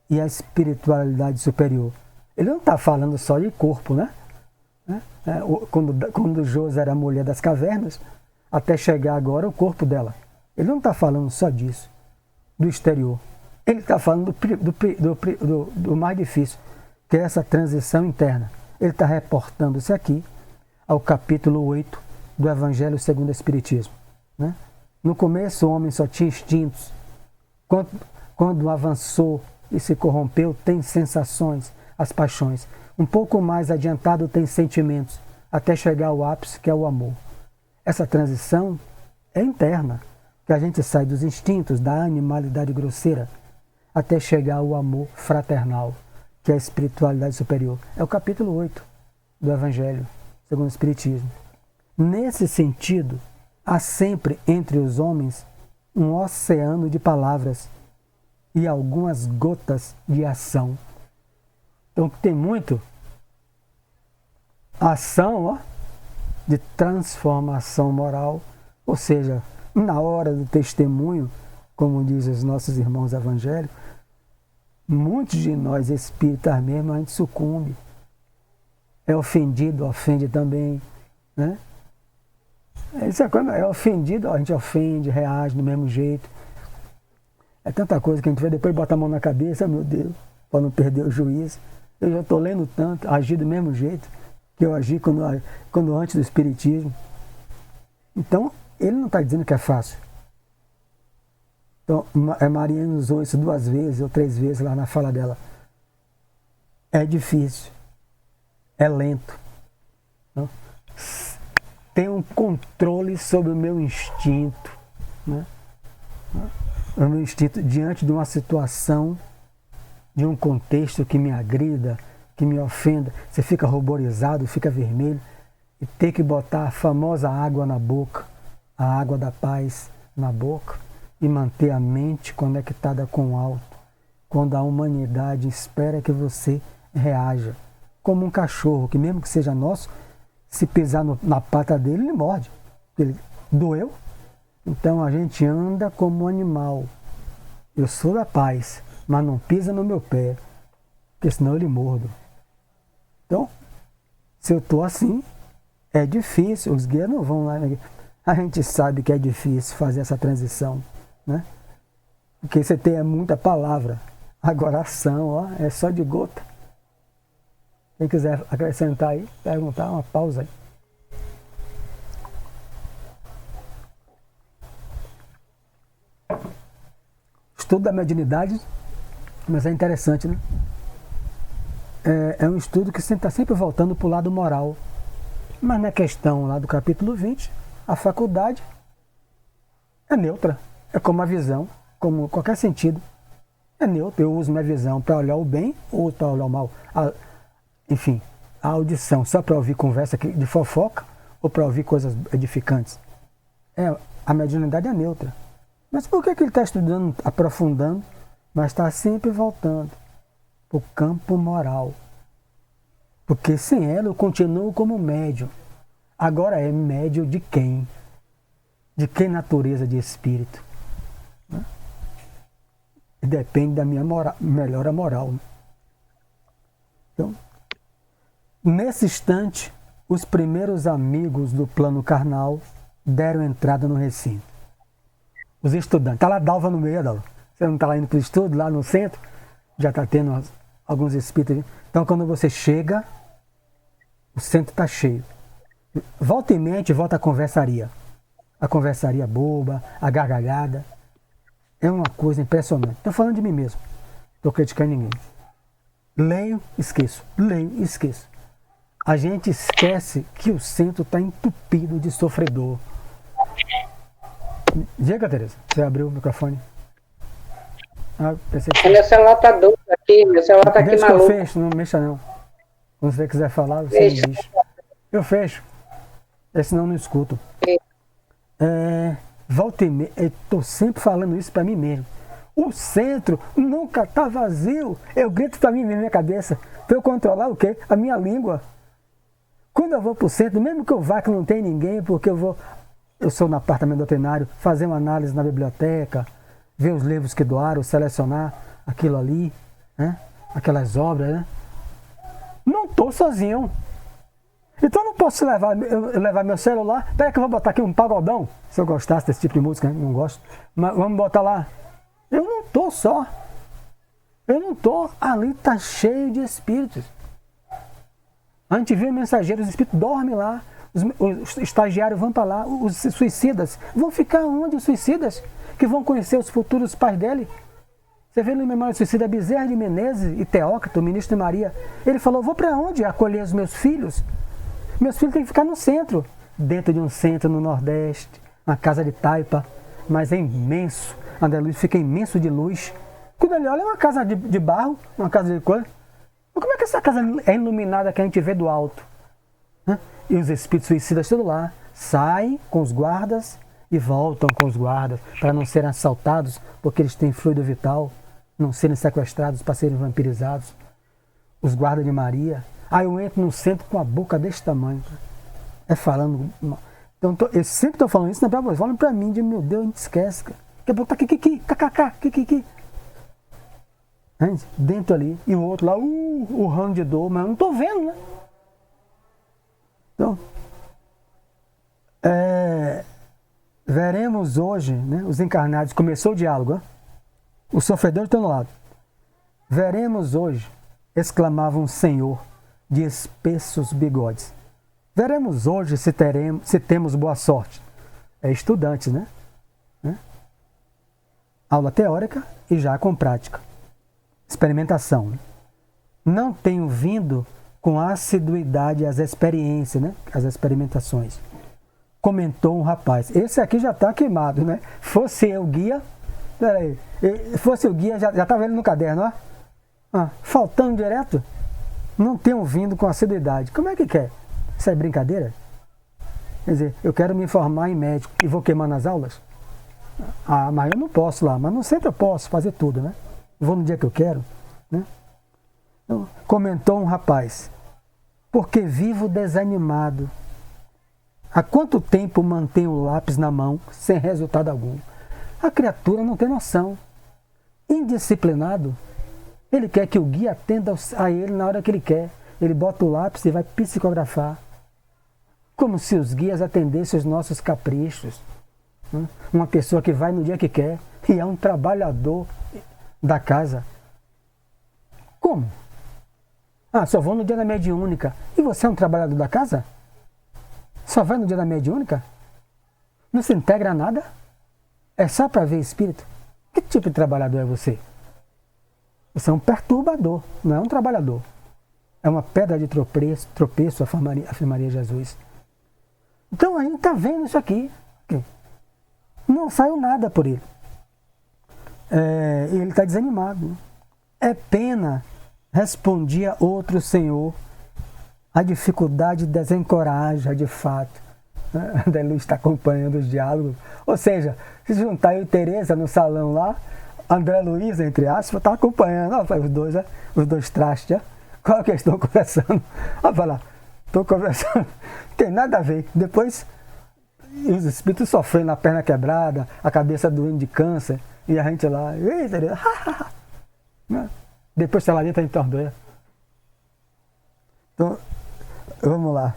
e a espiritualidade superior. Ele não está falando só de corpo, né? Quando Josi era a mulher das cavernas, até chegar agora o corpo dela. Ele não está falando só disso, do exterior. Ele está falando do mais difícil, que é essa transição interna. Ele está reportando-se aqui ao capítulo 8 do Evangelho segundo o Espiritismo. Né? No começo o homem só tinha instintos. Quando avançou e se corrompeu, tem sensações, as paixões. Um pouco mais adiantado tem sentimentos, até chegar ao ápice, que é o amor. Essa transição é interna, que a gente sai dos instintos, da animalidade grosseira, até chegar ao amor fraternal, que é a espiritualidade superior. É o capítulo 8 do Evangelho segundo o Espiritismo. Nesse sentido, há sempre entre os homens um oceano de palavras e algumas gotas de ação. Então tem muito ação de transformação moral, ou seja, na hora do testemunho, como dizem os nossos irmãos evangélicos, muitos de nós espíritas mesmo, a gente sucumbe. É ofendido, ofende também. Né? Isso é quando é ofendido, a gente ofende, reage do mesmo jeito. É tanta coisa que a gente vê, depois bota a mão na cabeça, meu Deus, para não perder o juízo. Eu já estou lendo tanto, agi do mesmo jeito que eu agi quando antes do Espiritismo. Então, ele não está dizendo que é fácil. Então, Mariana usou isso 2 vezes ou 3 vezes lá na fala dela. É difícil. É lento. Não? Tem um controle sobre o meu instinto. Né? O meu instinto diante de uma situação, de um contexto que me agrida, que me ofenda. Você fica ruborizado, fica vermelho. E tem que botar a famosa água na boca, a água da paz na boca, e manter a mente conectada com o alto, quando a humanidade espera que você reaja. Como um cachorro, que mesmo que seja nosso, se pisar na pata dele, ele morde. Ele doeu. Então a gente anda como um animal. Eu sou da paz, mas não pisa no meu pé, porque senão eu lhe mordo. Então, se eu estou assim, é difícil. Os guias não vão lá. A gente sabe que é difícil fazer essa transição. Né? Porque você tem muita palavra. Agora a ação, é só de gota. Quem quiser acrescentar aí, perguntar, uma pausa aí. Estudo da mediunidade, mas é interessante, né? É um estudo que está sempre voltando para o lado moral. Mas na questão lá do capítulo 20, a faculdade é neutra. É como a visão, como qualquer sentido. É neutro. Eu uso minha visão para olhar o bem ou para olhar o mal. Enfim, a audição só para ouvir conversa de fofoca ou para ouvir coisas edificantes. A mediunidade é neutra. Mas por que ele está estudando, aprofundando, mas está sempre voltando para o campo moral? Porque sem ela eu continuo como médium. Agora é médium de quem? De que natureza de espírito? Né? Depende da minha melhora moral. Né? Então, nesse instante, os primeiros amigos do plano carnal deram entrada no recinto. Os estudantes. Está lá Dalva no meio, Dalva. Você não está lá indo para o estudo, lá no centro? Já está tendo alguns espíritos. Então, quando você chega, o centro está cheio. Volta em mente, volta a conversaria. A conversaria boba, a gargalhada. É uma coisa impressionante. Estou falando de mim mesmo. Estou criticando ninguém. Leio, esqueço. Leio, esqueço. A gente esquece que o centro está entupido de sofredor. Diga, Tereza. Você abriu o microfone? Pensei que... Meu celular está doido aqui. Meu celular está aqui maluco. Eu fecho, não mexa não. Quando você quiser falar, você me diz. Eu fecho. Senão eu não escuto. Volta e meia. Eu estou sempre falando isso para mim mesmo. O centro nunca está vazio. Eu grito para mim mesmo na minha cabeça. Para eu controlar o quê? A minha língua. Quando eu vou para o centro, mesmo que eu vá que não tem ninguém, porque eu sou no apartamento doutrinário, fazer uma análise na biblioteca, ver os livros que doaram, selecionar aquilo ali, né? Aquelas obras, né? Não estou sozinho. Então eu não posso levar meu celular. Espera que eu vou botar aqui um pagodão. Se eu gostasse desse tipo de música, né? Não gosto. Mas vamos botar lá. Eu não estou só. Eu não estou. Ali está cheio de espíritos. A gente vê mensageiros, os espíritos dormem lá. Os estagiários vão para lá. Os suicidas vão ficar onde os suicidas? Que vão conhecer os futuros pais dele. Você vê no Memória do Suicida Bezerra de Menezes e Teócrito, o ministro de Maria. Ele falou, vou para onde acolher os meus filhos? Meus filhos têm que ficar no centro. Dentro de um centro no Nordeste, uma casa de taipa, mas é imenso. A luz fica imenso de luz. Quando ele olha, é uma casa de barro, uma casa de coisa. Mas como é que essa casa é iluminada que a gente vê do alto? Né? E os espíritos suicidas tudo lá. Saem com os guardas e voltam com os guardas para não serem assaltados, porque eles têm fluido vital, não serem sequestrados para serem vampirizados. Os guardas de Maria. Aí eu entro no centro com a boca desse tamanho. Falando. Então, eu sempre estou falando isso, não é para você. Falando para mim, de meu Deus, a gente esquece. Daqui a pouco tá kkk. Dentro ali. E o outro lá, urrando de dor, mas eu não estou vendo, né? Então, veremos hoje, né, os encarnados. Começou o diálogo, né? Os sofredores estão no lado. Veremos hoje, exclamava um senhor de espessos bigodes. Veremos hoje se temos boa sorte. Estudantes, né? Aula teórica e já com prática. Experimentação. Né? Não tenho vindo com assiduidade as experiências, né? As experimentações. Comentou um rapaz. Esse aqui já está queimado, né? Fosse eu guia... Peraí. Fosse o guia, já estava ele no caderno, ó. Faltando direto. Não tenho vindo com assiduidade. Como é que quer? Isso é brincadeira? Quer dizer, eu quero me formar em médico e vou queimar nas aulas? Mas eu não posso lá. Mas no centro eu posso fazer tudo, né? Vou no dia que eu quero, né? Então, comentou um rapaz. Porque vivo desanimado. Há quanto tempo mantenho o lápis na mão sem resultado algum? A criatura não tem noção. Indisciplinado. Ele quer que o guia atenda a ele na hora que ele quer. Ele bota o lápis e vai psicografar. Como se os guias atendessem os nossos caprichos. Uma pessoa que vai no dia que quer e é um trabalhador da casa. Como? Só vou no dia da mediúnica. E você é um trabalhador da casa? Só vai no dia da mediúnica? Não se integra a nada? É só para ver espírito? Que tipo de trabalhador é você? Você é um perturbador, não é um trabalhador. É uma pedra de tropeço, afirmaria Jesus. Então a gente está vendo isso aqui. Não saiu nada por ele. Ele está desanimado. É pena, respondia outro senhor. A dificuldade desencoraja de fato. André Luiz está acompanhando os diálogos. Ou seja, se juntar eu e Tereza no salão lá, André Luiz, entre aspas, está acompanhando. Os dois trastes. Qual que eles estão conversando? Olha lá, estou conversando. Não tem nada a ver. Depois, os espíritos sofrendo a perna quebrada, a cabeça doendo de câncer, e a gente lá, ei, Tereza, depois ela ali está entordoia. Então, vamos lá.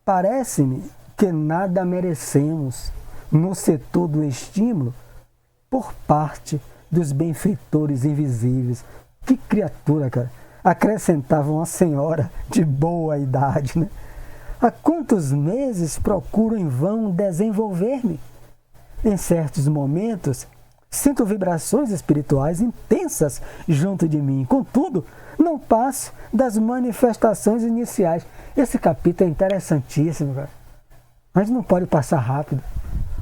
Parece-me que nada merecemos no setor do estímulo por parte dos benfeitores invisíveis. Que criatura, cara! Acrescentava uma senhora de boa idade, né? Há quantos meses procuro em vão desenvolver-me? Em certos momentos, sinto vibrações espirituais intensas junto de mim. Contudo, não passo das manifestações iniciais. Esse capítulo é interessantíssimo, cara. Mas não pode passar rápido.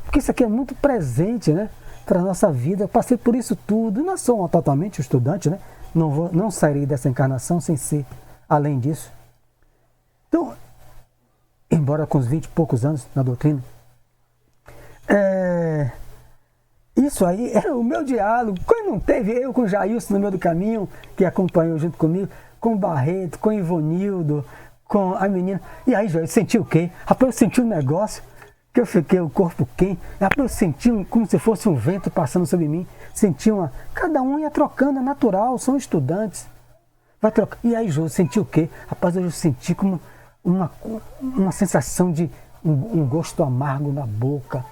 Porque isso aqui é muito presente, né? Para a nossa vida. Eu passei por isso tudo. Não sou totalmente estudante, né? Não sairei dessa encarnação sem ser além disso. Então, embora com os 20 e poucos anos na doutrina, isso aí é o meu diálogo. Quando não teve eu com o Jailson no meio do caminho, que acompanhou junto comigo, com o Barreto, com o Ivonildo, com a menina. E aí, Jailson, senti o quê? Rapaz, eu senti um negócio que eu fiquei o corpo quente. Rapaz, eu senti como se fosse um vento passando sobre mim. Senti uma... Cada um ia trocando, é natural, são estudantes. Vai trocar. E aí, Jô, senti o quê? Rapaz, eu senti como uma sensação de um gosto amargo na boca.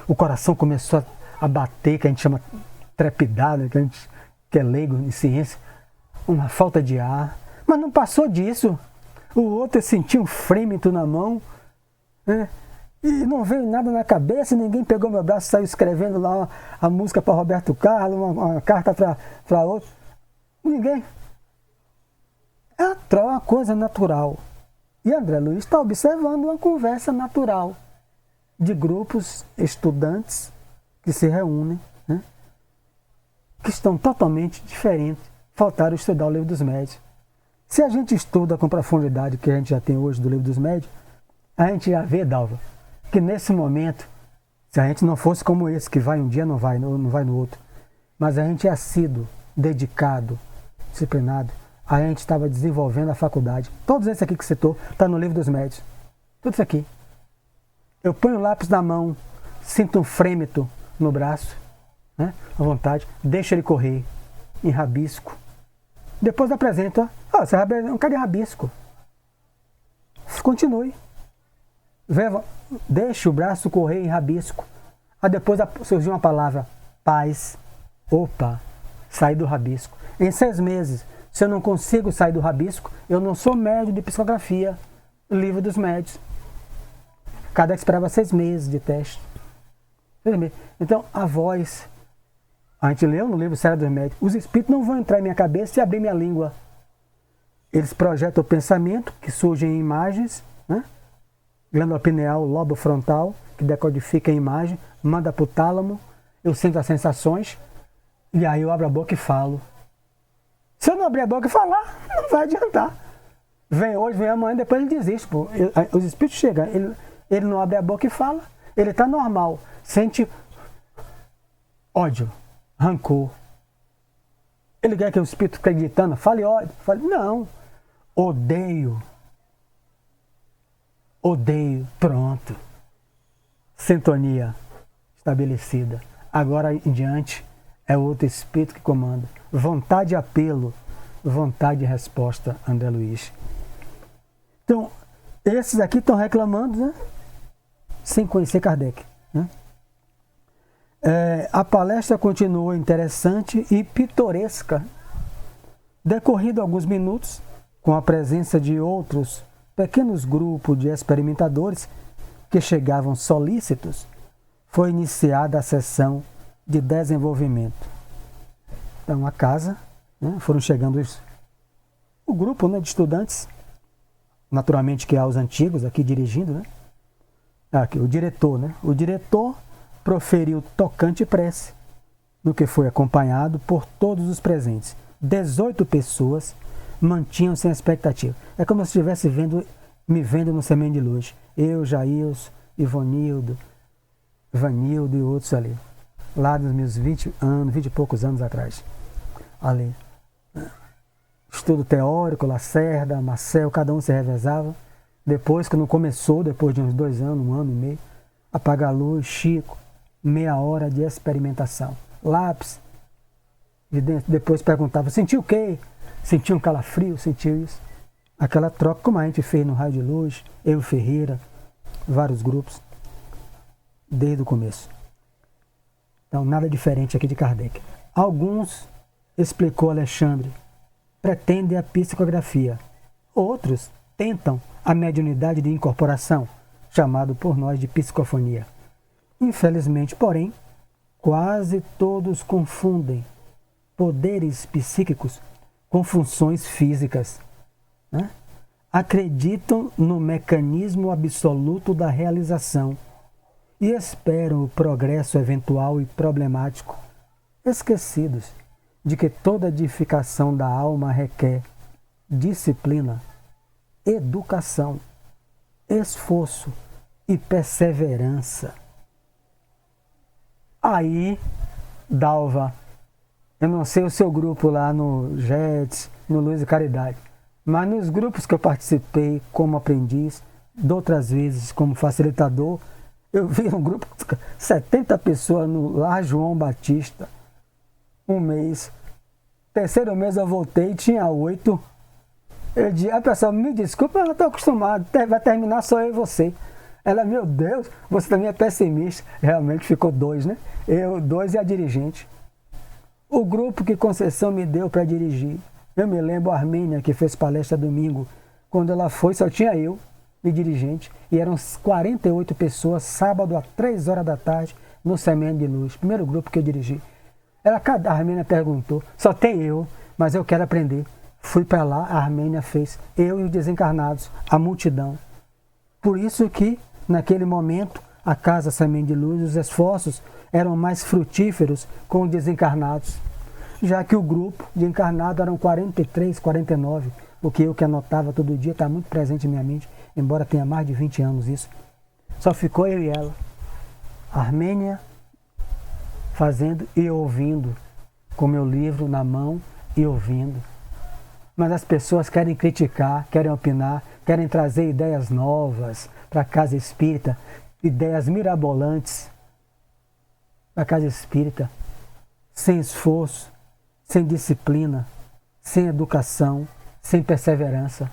O coração começou a bater, que a gente chama trepidar, né? Que é leigo em ciência. Uma falta de ar. Mas não passou disso. O outro sentiu um frêmito na mão, né? E não veio nada na cabeça, ninguém pegou meu braço e saiu escrevendo lá a música para Roberto Carlos, uma carta para outro. Ninguém. É uma coisa natural. E André Luiz está observando uma conversa natural de grupos estudantes que se reúnem, né? Que estão totalmente diferentes. Faltaram estudar o Livro dos Médiuns. Se a gente estuda com profundidade que a gente já tem hoje do Livro dos Médiuns, a gente já vê, Dalva, que nesse momento, se a gente não fosse como esse, que vai um dia, não vai no outro, mas a gente é assíduo, dedicado, disciplinado, a gente estava desenvolvendo a faculdade. Todos esses aqui que citou, está no Livro dos Médiuns. Tudo isso aqui. Eu ponho o lápis na mão, sinto um frêmito no braço, né, à vontade, deixo ele correr em rabisco. Depois apresento, você vai um cara de rabisco. Continue. Deixe o braço correr em rabisco. Aí depois surgiu uma palavra, paz. Opa, saí do rabisco. Em 6 meses, se eu não consigo sair do rabisco, eu não sou médium de psicografia. Livro dos Médiuns. Cada esperava 6 meses de teste. Então, a voz, a gente leu no livro Série dos Médiuns, os espíritos não vão entrar em minha cabeça e abrir minha língua. Eles projetam o pensamento, que surge em imagens, né? Glândula pineal, lobo frontal, que decodifica a imagem, manda para o tálamo, eu sinto as sensações, e aí eu abro a boca e falo. Se eu não abrir a boca e falar, não vai adiantar. Vem hoje, vem amanhã, depois ele desiste. Pô. Os espíritos chegam, ele não abre a boca e fala, ele está normal, sente ódio, rancor. Ele quer que o espírito fique gritando, fale ódio, fale, não, odeio, pronto. Sintonia estabelecida. Agora em diante é outro espírito que comanda. Vontade de apelo, vontade de resposta, André Luiz. Então, esses aqui estão reclamando, né? Sem conhecer Kardec. Né? A palestra continuou interessante e pitoresca. Decorrido alguns minutos, com a presença de outros pequenos grupos de experimentadores que chegavam solícitos, foi iniciada a sessão de desenvolvimento. Então, a casa, né, foram chegando o grupo, né, de estudantes, naturalmente que há os antigos aqui dirigindo, né? Aqui, o diretor, né? O diretor proferiu tocante prece, no que foi acompanhado por todos os presentes. 18 pessoas mantinham-se em expectativa. É como se estivesse vendo me vendo no Semente de Luz. Eu, Jailson, Ivonildo, Vanildo e outros ali. Lá nos meus 20 anos, 20 e poucos anos atrás. Ali. Estudo teórico, Lacerda, Marcel, cada um se revezava. Depois, quando começou, depois de uns 2 anos, 1 ano e meio, apagar a luz, Chico, meia hora de experimentação. Lápis. E depois perguntava, sentiu o quê? Sentiu um calafrio? Sentiu isso? Aquela troca como a gente fez no Raio de Luz, eu, Ferreira, vários grupos, desde o começo. Então, nada diferente aqui de Kardec. Alguns, explicou Alexandre, pretendem a psicografia. Outros tentam a mediunidade de incorporação, chamado por nós de psicofonia. Infelizmente, porém, quase todos confundem poderes psíquicos com funções físicas. Né? Acreditam no mecanismo absoluto da realização e esperam o progresso eventual e problemático, esquecidos de que toda edificação da alma requer disciplina, educação, esforço e perseverança. Aí, Dalva, eu não sei o seu grupo lá no JETS, no Luz e Caridade, mas nos grupos que eu participei como aprendiz, de outras vezes como facilitador, eu vi um grupo de 70 pessoas no Lar João Batista, um mês. Terceiro mês eu voltei e tinha 8. Eu disse, a pessoa, me desculpa, eu não estou acostumado, vai terminar só eu e você. Ela, meu Deus, você também é pessimista. Realmente ficou 2, né? Eu, 2 e a dirigente. O grupo que Conceição me deu para dirigir. Eu me lembro a Armênia, que fez palestra domingo. Quando ela foi, só tinha eu e dirigente. E eram 48 pessoas, sábado às 3 horas da tarde, no Semente de Luz. Primeiro grupo que eu dirigi. A Armênia perguntou, só tem eu, mas eu quero aprender. Fui para lá, a Armênia fez eu e os desencarnados, a multidão. Por isso que, naquele momento, a Casa Semente de Luz, os esforços eram mais frutíferos com os desencarnados, já que o grupo de encarnados eram 43, 49, o que eu que anotava todo dia está muito presente em minha mente, embora tenha mais de 20 anos isso. Só ficou eu e ela. A Armênia fazendo e ouvindo, com meu livro na mão e ouvindo. Mas as pessoas querem criticar, querem opinar, querem trazer ideias novas para a casa espírita, ideias mirabolantes para a casa espírita, sem esforço, sem disciplina, sem educação, sem perseverança.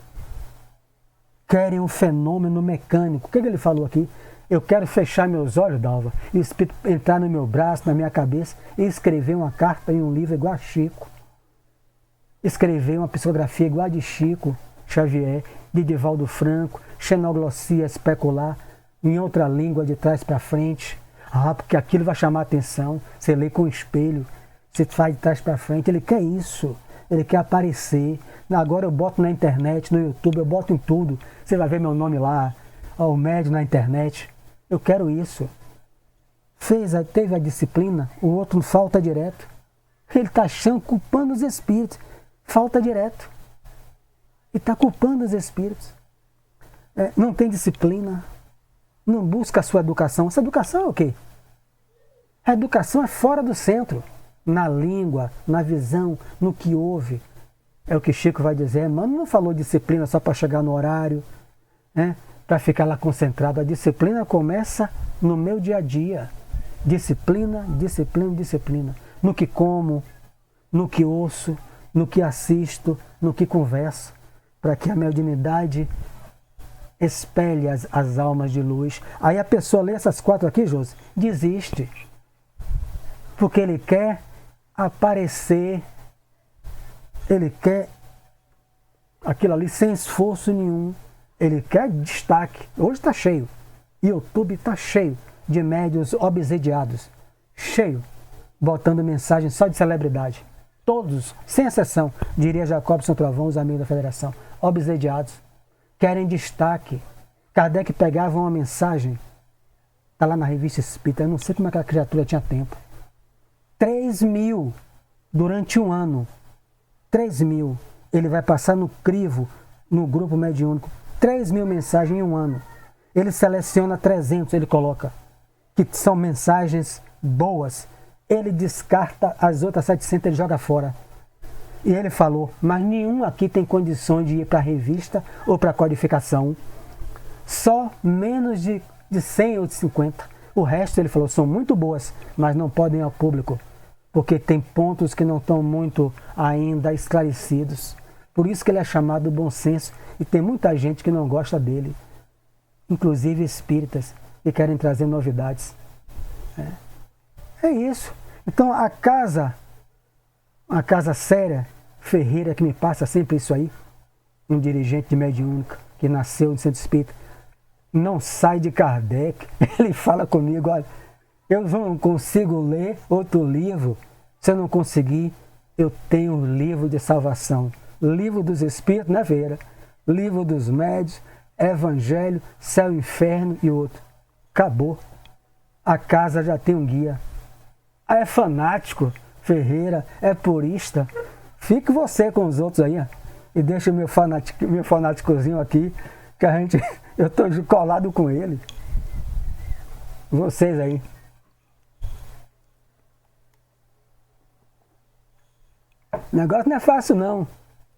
Querem um fenômeno mecânico. O que ele falou aqui? Eu quero fechar meus olhos, Dalva, e o espírito entrar no meu braço, na minha cabeça, e escrever uma carta em um livro igual a Chico. Escrever uma psicografia igual a de Chico Xavier, de Divaldo Franco, xenoglossia especular, em outra língua de trás para frente. Porque aquilo vai chamar a atenção. Você lê com o espelho, você faz de trás para frente. Ele quer isso, ele quer aparecer. Agora eu boto na internet, no YouTube, eu boto em tudo. Você vai ver meu nome lá, o médio na internet. Eu quero isso. Teve a disciplina, o outro falta direto. Ele está achando, culpando os espíritos. Falta direto. E está culpando os espíritos. Não tem disciplina. Não busca a sua educação. Essa educação é o quê? A educação é fora do centro. Na língua, na visão, no que ouve. É o que Chico vai dizer. Mano, não falou disciplina só para chegar no horário, né? Para ficar lá concentrado. A disciplina começa no meu dia a dia. Disciplina, disciplina, disciplina. No que como, no que ouço, no que assisto, no que converso. Para que a mediunidade espelhe as almas de luz. Aí a pessoa lê essas 4 aqui, Josi, desiste. Porque ele quer aparecer, ele quer aquilo ali sem esforço nenhum. Ele quer destaque. Hoje está cheio. YouTube está cheio de médios obsediados. Cheio. Botando mensagem só de celebridade. Todos, sem exceção, diria Jacobson Trovão, os amigos da Federação. Obsediados. Querem destaque. Kardec pegava uma mensagem. Está lá na Revista Espírita. Eu não sei como aquela criatura tinha tempo. 3.000 durante um ano. 3.000. Ele vai passar no crivo, no grupo mediúnico, 3.000 mensagens em um ano. Ele seleciona 300, ele coloca, que são mensagens boas. Ele descarta as outras 700, ele joga fora. E ele falou, mas nenhum aqui tem condições de ir para a revista ou para a codificação. Só menos de 100 ou de 50. O resto, ele falou, são muito boas, mas não podem ir ao público, porque tem pontos que não estão muito ainda esclarecidos. Por isso que ele é chamado bom senso, e tem muita gente que não gosta dele, inclusive espíritas, que querem trazer novidades. É isso. Então a casa séria, Ferreira, que me passa sempre isso aí, um dirigente de mediúnica, que nasceu no centro espírita, não sai de Kardec. Ele fala comigo, olha, eu não consigo ler outro livro. Se eu não conseguir, eu tenho o livro de salvação. Livro dos Espíritos, né, Ferreira? Livro dos Médios, Evangelho, Céu e Inferno e outro. Acabou. A casa já tem um guia. É fanático, Ferreira, é purista. Fique você com os outros aí, ó, e deixa meu fanáticozinho aqui, que eu estou colado com ele. Vocês aí. O negócio não é fácil, não.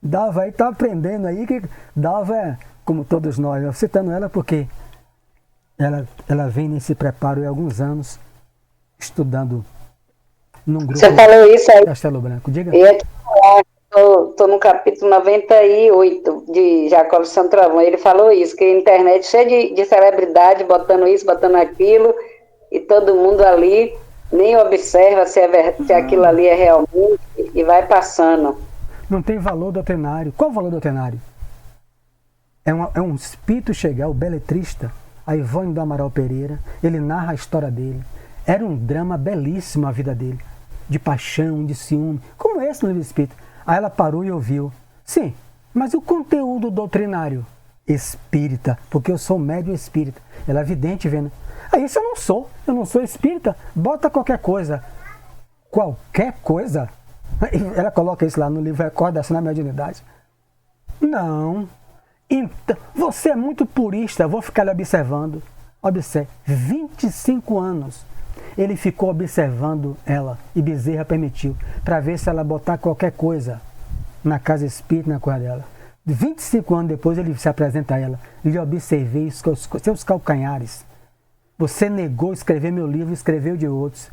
Dalva aí tá aprendendo aí, que Dalva é como todos nós. Eu citando ela porque ela vem nesse preparo há alguns anos, estudando num grupo. Você falou isso aí. Castelo Branco, diga. Estou no capítulo 98 de Jacob Santrovão. Ele falou isso, que a internet é cheia de celebridade, botando isso, botando aquilo, e todo mundo ali nem observa se aquilo ali é realmente, e vai passando. Não tem valor doutrinário. Qual o valor doutrinário? É um espírito chegar, o beletrista, a Ivone do Amaral Pereira, ele narra a história dele. Era um drama belíssimo a vida dele, de paixão, de ciúme, como esse no livro espírita. Aí ela parou e ouviu. Sim, mas o conteúdo doutrinário espírita, porque eu sou médium espírita. Ela é vidente, vendo. Aí isso eu não sou espírita. Bota qualquer coisa. Qualquer coisa? Ela coloca isso lá no livro Recordação na Mediunidade. Não. Então, você é muito purista, vou ficar lhe observando. Observe, 25 anos. Ele ficou observando ela e Bezerra permitiu, para ver se ela botar qualquer coisa na casa espírita, na coisa dela. 25 anos depois ele se apresenta a ela. Lhe observei os seus calcanhares. Você negou escrever meu livro, escreveu de outros.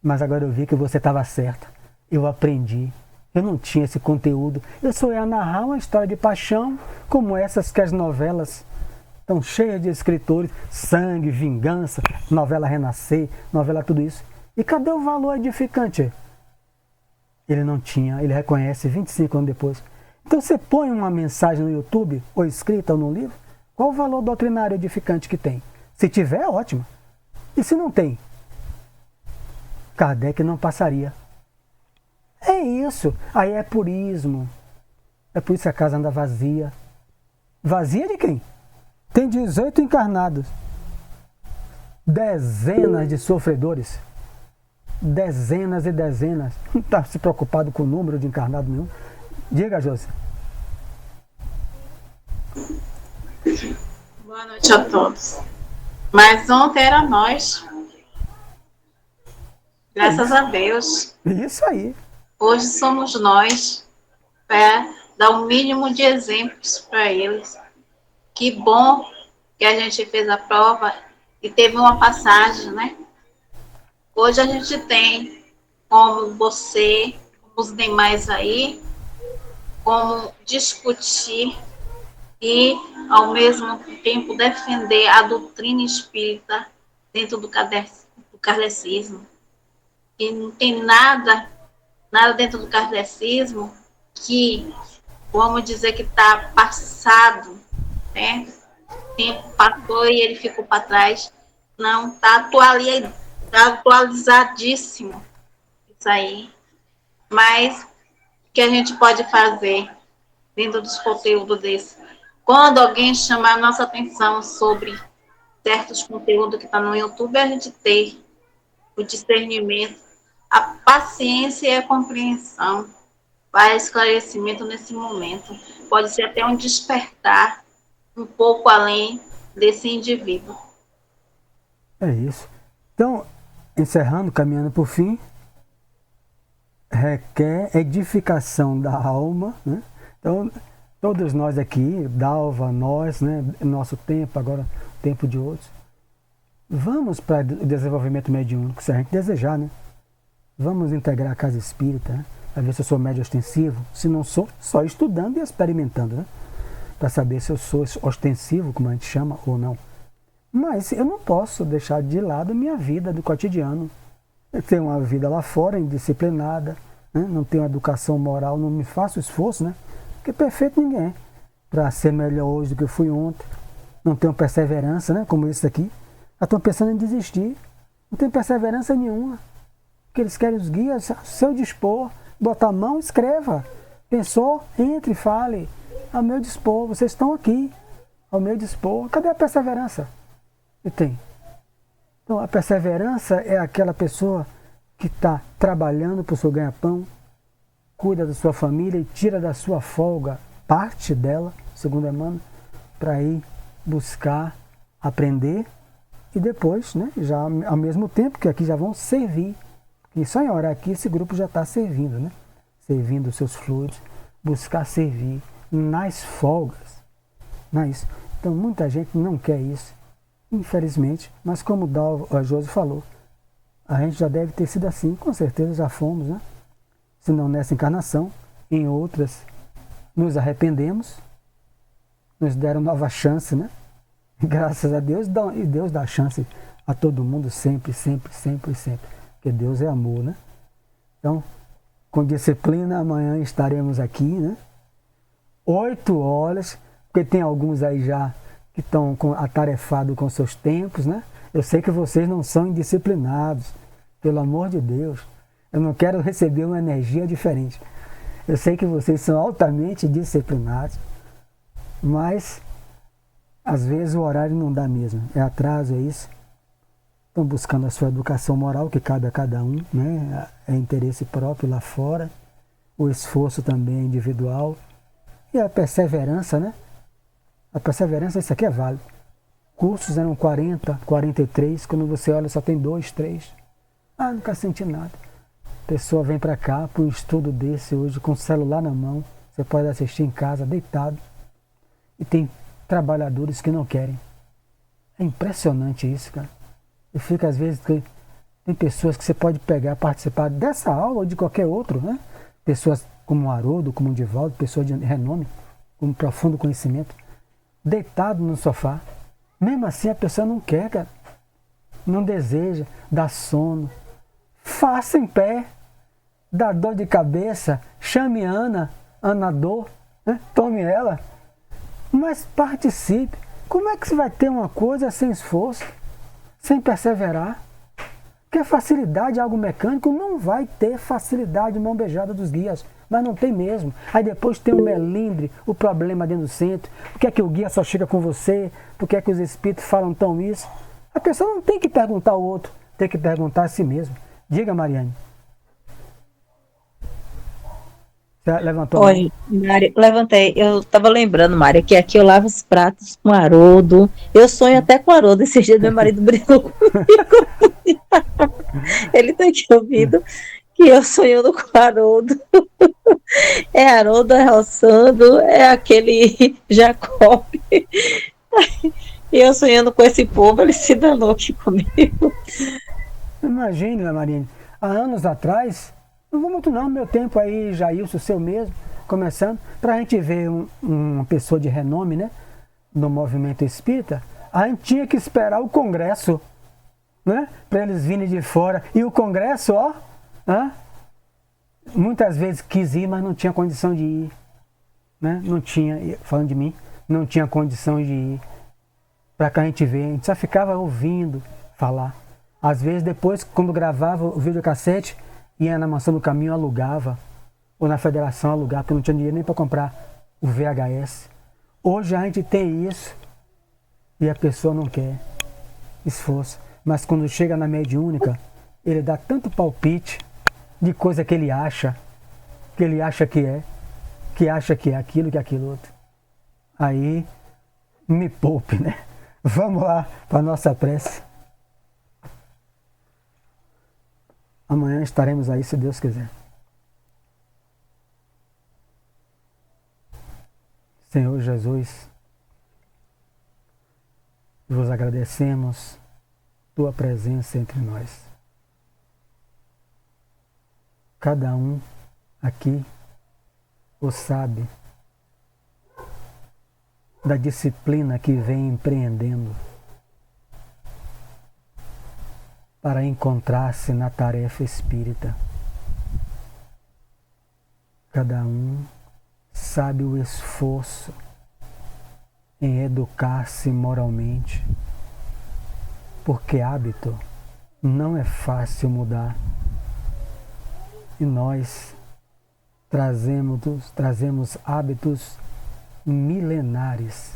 Mas agora eu vi que você estava certa. Eu aprendi. Eu não tinha esse conteúdo. Eu só ia narrar uma história de paixão, como essas que as novelas estão cheias de escritores, sangue, vingança, novela Renascer, novela tudo isso. E cadê o valor edificante? Ele não tinha, ele reconhece 25 anos depois. Então você põe uma mensagem no YouTube, ou escrita ou no livro, qual o valor doutrinário edificante que tem? Se tiver, é ótimo. E se não tem? Kardec não passaria. É isso. Aí é purismo. É por isso que a casa anda vazia. Vazia de quem? Tem 18 encarnados. Dezenas de sofredores. Dezenas e dezenas. Não está se preocupado com o número de encarnados nenhum. Diga, José. Boa noite a todos. Mas ontem era nós. Graças a Deus. Isso aí. Hoje somos nós. Para dar o mínimo de exemplos para eles. Que bom que a gente fez a prova e teve uma passagem, né? Hoje a gente tem, como você, como os demais aí, como discutir e, ao mesmo tempo, defender a doutrina espírita dentro do kardecismo. E não tem nada dentro do kardecismo que, vamos dizer, que está passado, né? O tempo passou e ele ficou para trás. Não, está atualizadíssimo isso aí. Mas o que a gente pode fazer dentro dos conteúdos desse? Quando alguém chamar a nossa atenção sobre certos conteúdos que estão no YouTube, a gente ter o discernimento, a paciência e a compreensão para esclarecimento nesse momento. Pode ser até um despertar um pouco além desse indivíduo. É isso. Então, encerrando, caminhando por fim, requer edificação da alma, né? Então, todos nós aqui, Dalva, nós, né, nosso tempo, agora o tempo de outros, vamos para o desenvolvimento mediúnico, se a gente desejar, né? Vamos integrar a casa espírita, né? A ver se eu sou médio ostensivo, se não sou, só estudando e experimentando, né? Para saber se eu sou ostensivo, como a gente chama, ou não. Mas eu não posso deixar de lado minha vida do cotidiano. Eu tenho uma vida lá fora, indisciplinada, né? Não tenho educação moral, não me faço esforço, né? Porque perfeito ninguém é. Para ser melhor hoje do que eu fui ontem. Não tenho perseverança, né? Como esse aqui. Já estão pensando em desistir. Não tem perseverança nenhuma. O que eles querem os guias, seu dispor, botar a mão, escreva. Pensou? Entre e fale. Ao meu dispor, vocês estão aqui. Ao meu dispor. Cadê a perseverança? E tem. Então, a perseverança é aquela pessoa que está trabalhando para o seu ganha-pão, cuida da sua família e tira da sua folga parte dela, segundo Emmanuel, para ir buscar, aprender e depois, né, já ao mesmo tempo que aqui já vão servir. E só em orar aqui esse grupo já está servindo, né? Servindo os seus fluidos, buscar servir nas folgas. Não é isso? Então muita gente não quer isso, infelizmente, mas como a Josi falou, a gente já deve ter sido assim, com certeza já fomos, né? Se não nessa encarnação, em outras nos arrependemos, nos deram nova chance, né? Graças a Deus, e Deus dá chance a todo mundo sempre, sempre, sempre, sempre. Porque Deus é amor, né? Então, com disciplina, amanhã estaremos aqui, né? 8 horas, porque tem alguns aí já que estão atarefados com seus tempos, né? Eu sei que vocês não são indisciplinados, pelo amor de Deus. Eu não quero receber uma energia diferente. Eu sei que vocês são altamente disciplinados, mas às vezes o horário não dá mesmo. É atraso, é isso. Estão buscando a sua educação moral, que cabe a cada um, né? É interesse próprio lá fora. O esforço também é individual. E a perseverança, né? A perseverança, isso aqui é válido. Cursos eram 40, 43, quando você olha só tem 2, 3. Ah, nunca senti nada. A pessoa vem para cá para um estudo desse hoje, com o celular na mão. Você pode assistir em casa, deitado. E tem trabalhadores que não querem. É impressionante isso, cara. E fica às vezes, tem pessoas que você pode pegar, participar dessa aula ou de qualquer outro, né? Pessoas como o Haroldo, como o Divaldo, pessoas de renome, com profundo conhecimento, deitado no sofá. Mesmo assim a pessoa não quer, cara. Não deseja, dá sono. Faça em pé, dá dor de cabeça, chame Ana Dor, né? Tome ela, mas participe. Como é que você vai ter uma coisa sem esforço, sem perseverar? Porque facilidade, algo mecânico, não vai ter facilidade mão beijada dos guias, mas não tem mesmo. Aí depois tem o melindre, o problema dentro do centro. Por que é que o guia só chega com você? Por que é que os espíritos falam tão isso? A pessoa não tem que perguntar ao outro, tem que perguntar a si mesmo. Diga, Mariane. Você levantou? Oi, Mário, levantei. Eu estava lembrando, Mário, que aqui eu lavo os pratos com Haroldo. Eu sonho até com Haroldo. Esses dias meu marido brigou comigo. Ele tem que ouvido que eu sonhando com Haroldo. É Haroldo, é Roçando, é aquele Jacob. E eu sonhando com esse povo, ele se danou aqui comigo. Imagine, Mariane, há anos atrás, não vou muito não, no meu tempo aí, Jailson, seu mesmo, começando, para a gente ver uma pessoa de renome, né, no movimento espírita, a gente tinha que esperar o congresso, né, para eles virem de fora. E o congresso, ó, muitas vezes quis ir, mas não tinha condição de ir, né, não tinha, falando de mim, não tinha condição de ir, para que a gente ver, a gente só ficava ouvindo falar. Às vezes depois, quando gravava o videocassete, ia na Mansão do Caminho, alugava, ou na Federação alugava, porque não tinha dinheiro nem para comprar o VHS. Hoje a gente tem isso e a pessoa não quer esforço. Mas quando chega na mediúnica, ele dá tanto palpite de coisa que ele acha que acha que é aquilo, que é aquilo outro. Aí me poupe, né? Vamos lá para a nossa prece. Amanhã estaremos aí, se Deus quiser. Senhor Jesus, vos agradecemos tua presença entre nós. Cada um aqui o sabe da disciplina que vem empreendendo para encontrar-se na tarefa espírita. Cada um sabe o esforço em educar-se moralmente, porque hábito não é fácil mudar. E nós trazemos hábitos milenares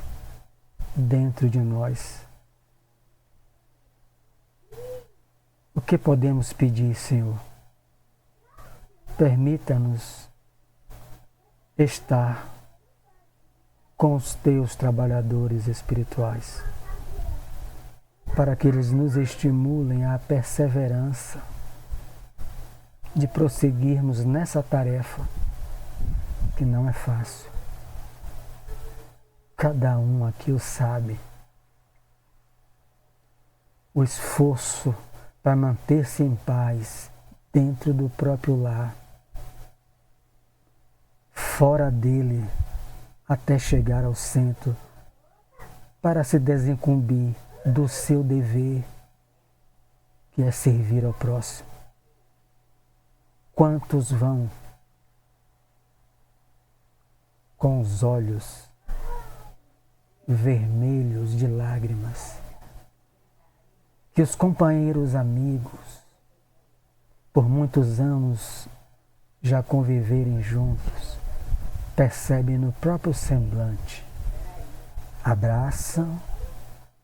dentro de nós. O que podemos pedir, Senhor? Permita-nos estar com os teus trabalhadores espirituais, para que eles nos estimulem à perseverança de prosseguirmos nessa tarefa que não é fácil. Cada um aqui o sabe. O esforço para manter-se em paz dentro do próprio lar, fora dele, até chegar ao centro, para se desincumbir do seu dever, que é servir ao próximo. Quantos vão com os olhos vermelhos de lágrimas, que os companheiros amigos, por muitos anos já conviverem juntos, percebem no próprio semblante, abraçam,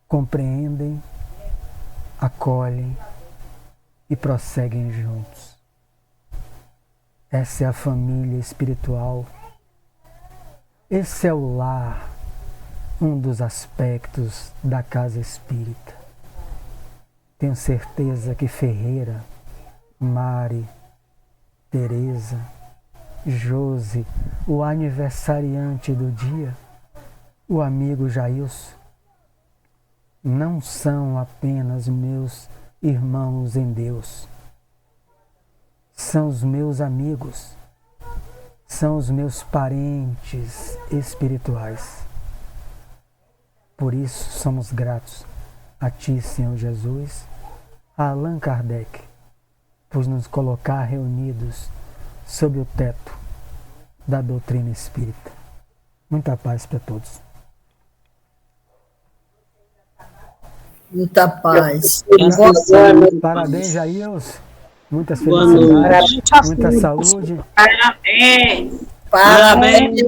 compreendem, acolhem e prosseguem juntos. Essa é a família espiritual, esse é o lar, um dos aspectos da casa espírita. Tenho certeza que Ferreira, Mari, Teresa, Josi, o aniversariante do dia, o amigo Jailson, não são apenas meus irmãos em Deus. São os meus amigos, são os meus parentes espirituais. Por isso somos gratos a Ti, Senhor Jesus, a Allan Kardec, por nos colocar reunidos sob o teto da doutrina espírita. Muita paz para todos. Muita paz. Parabéns, Jailson. Muitas felicidades, muita saúde. Parabéns! Parabéns.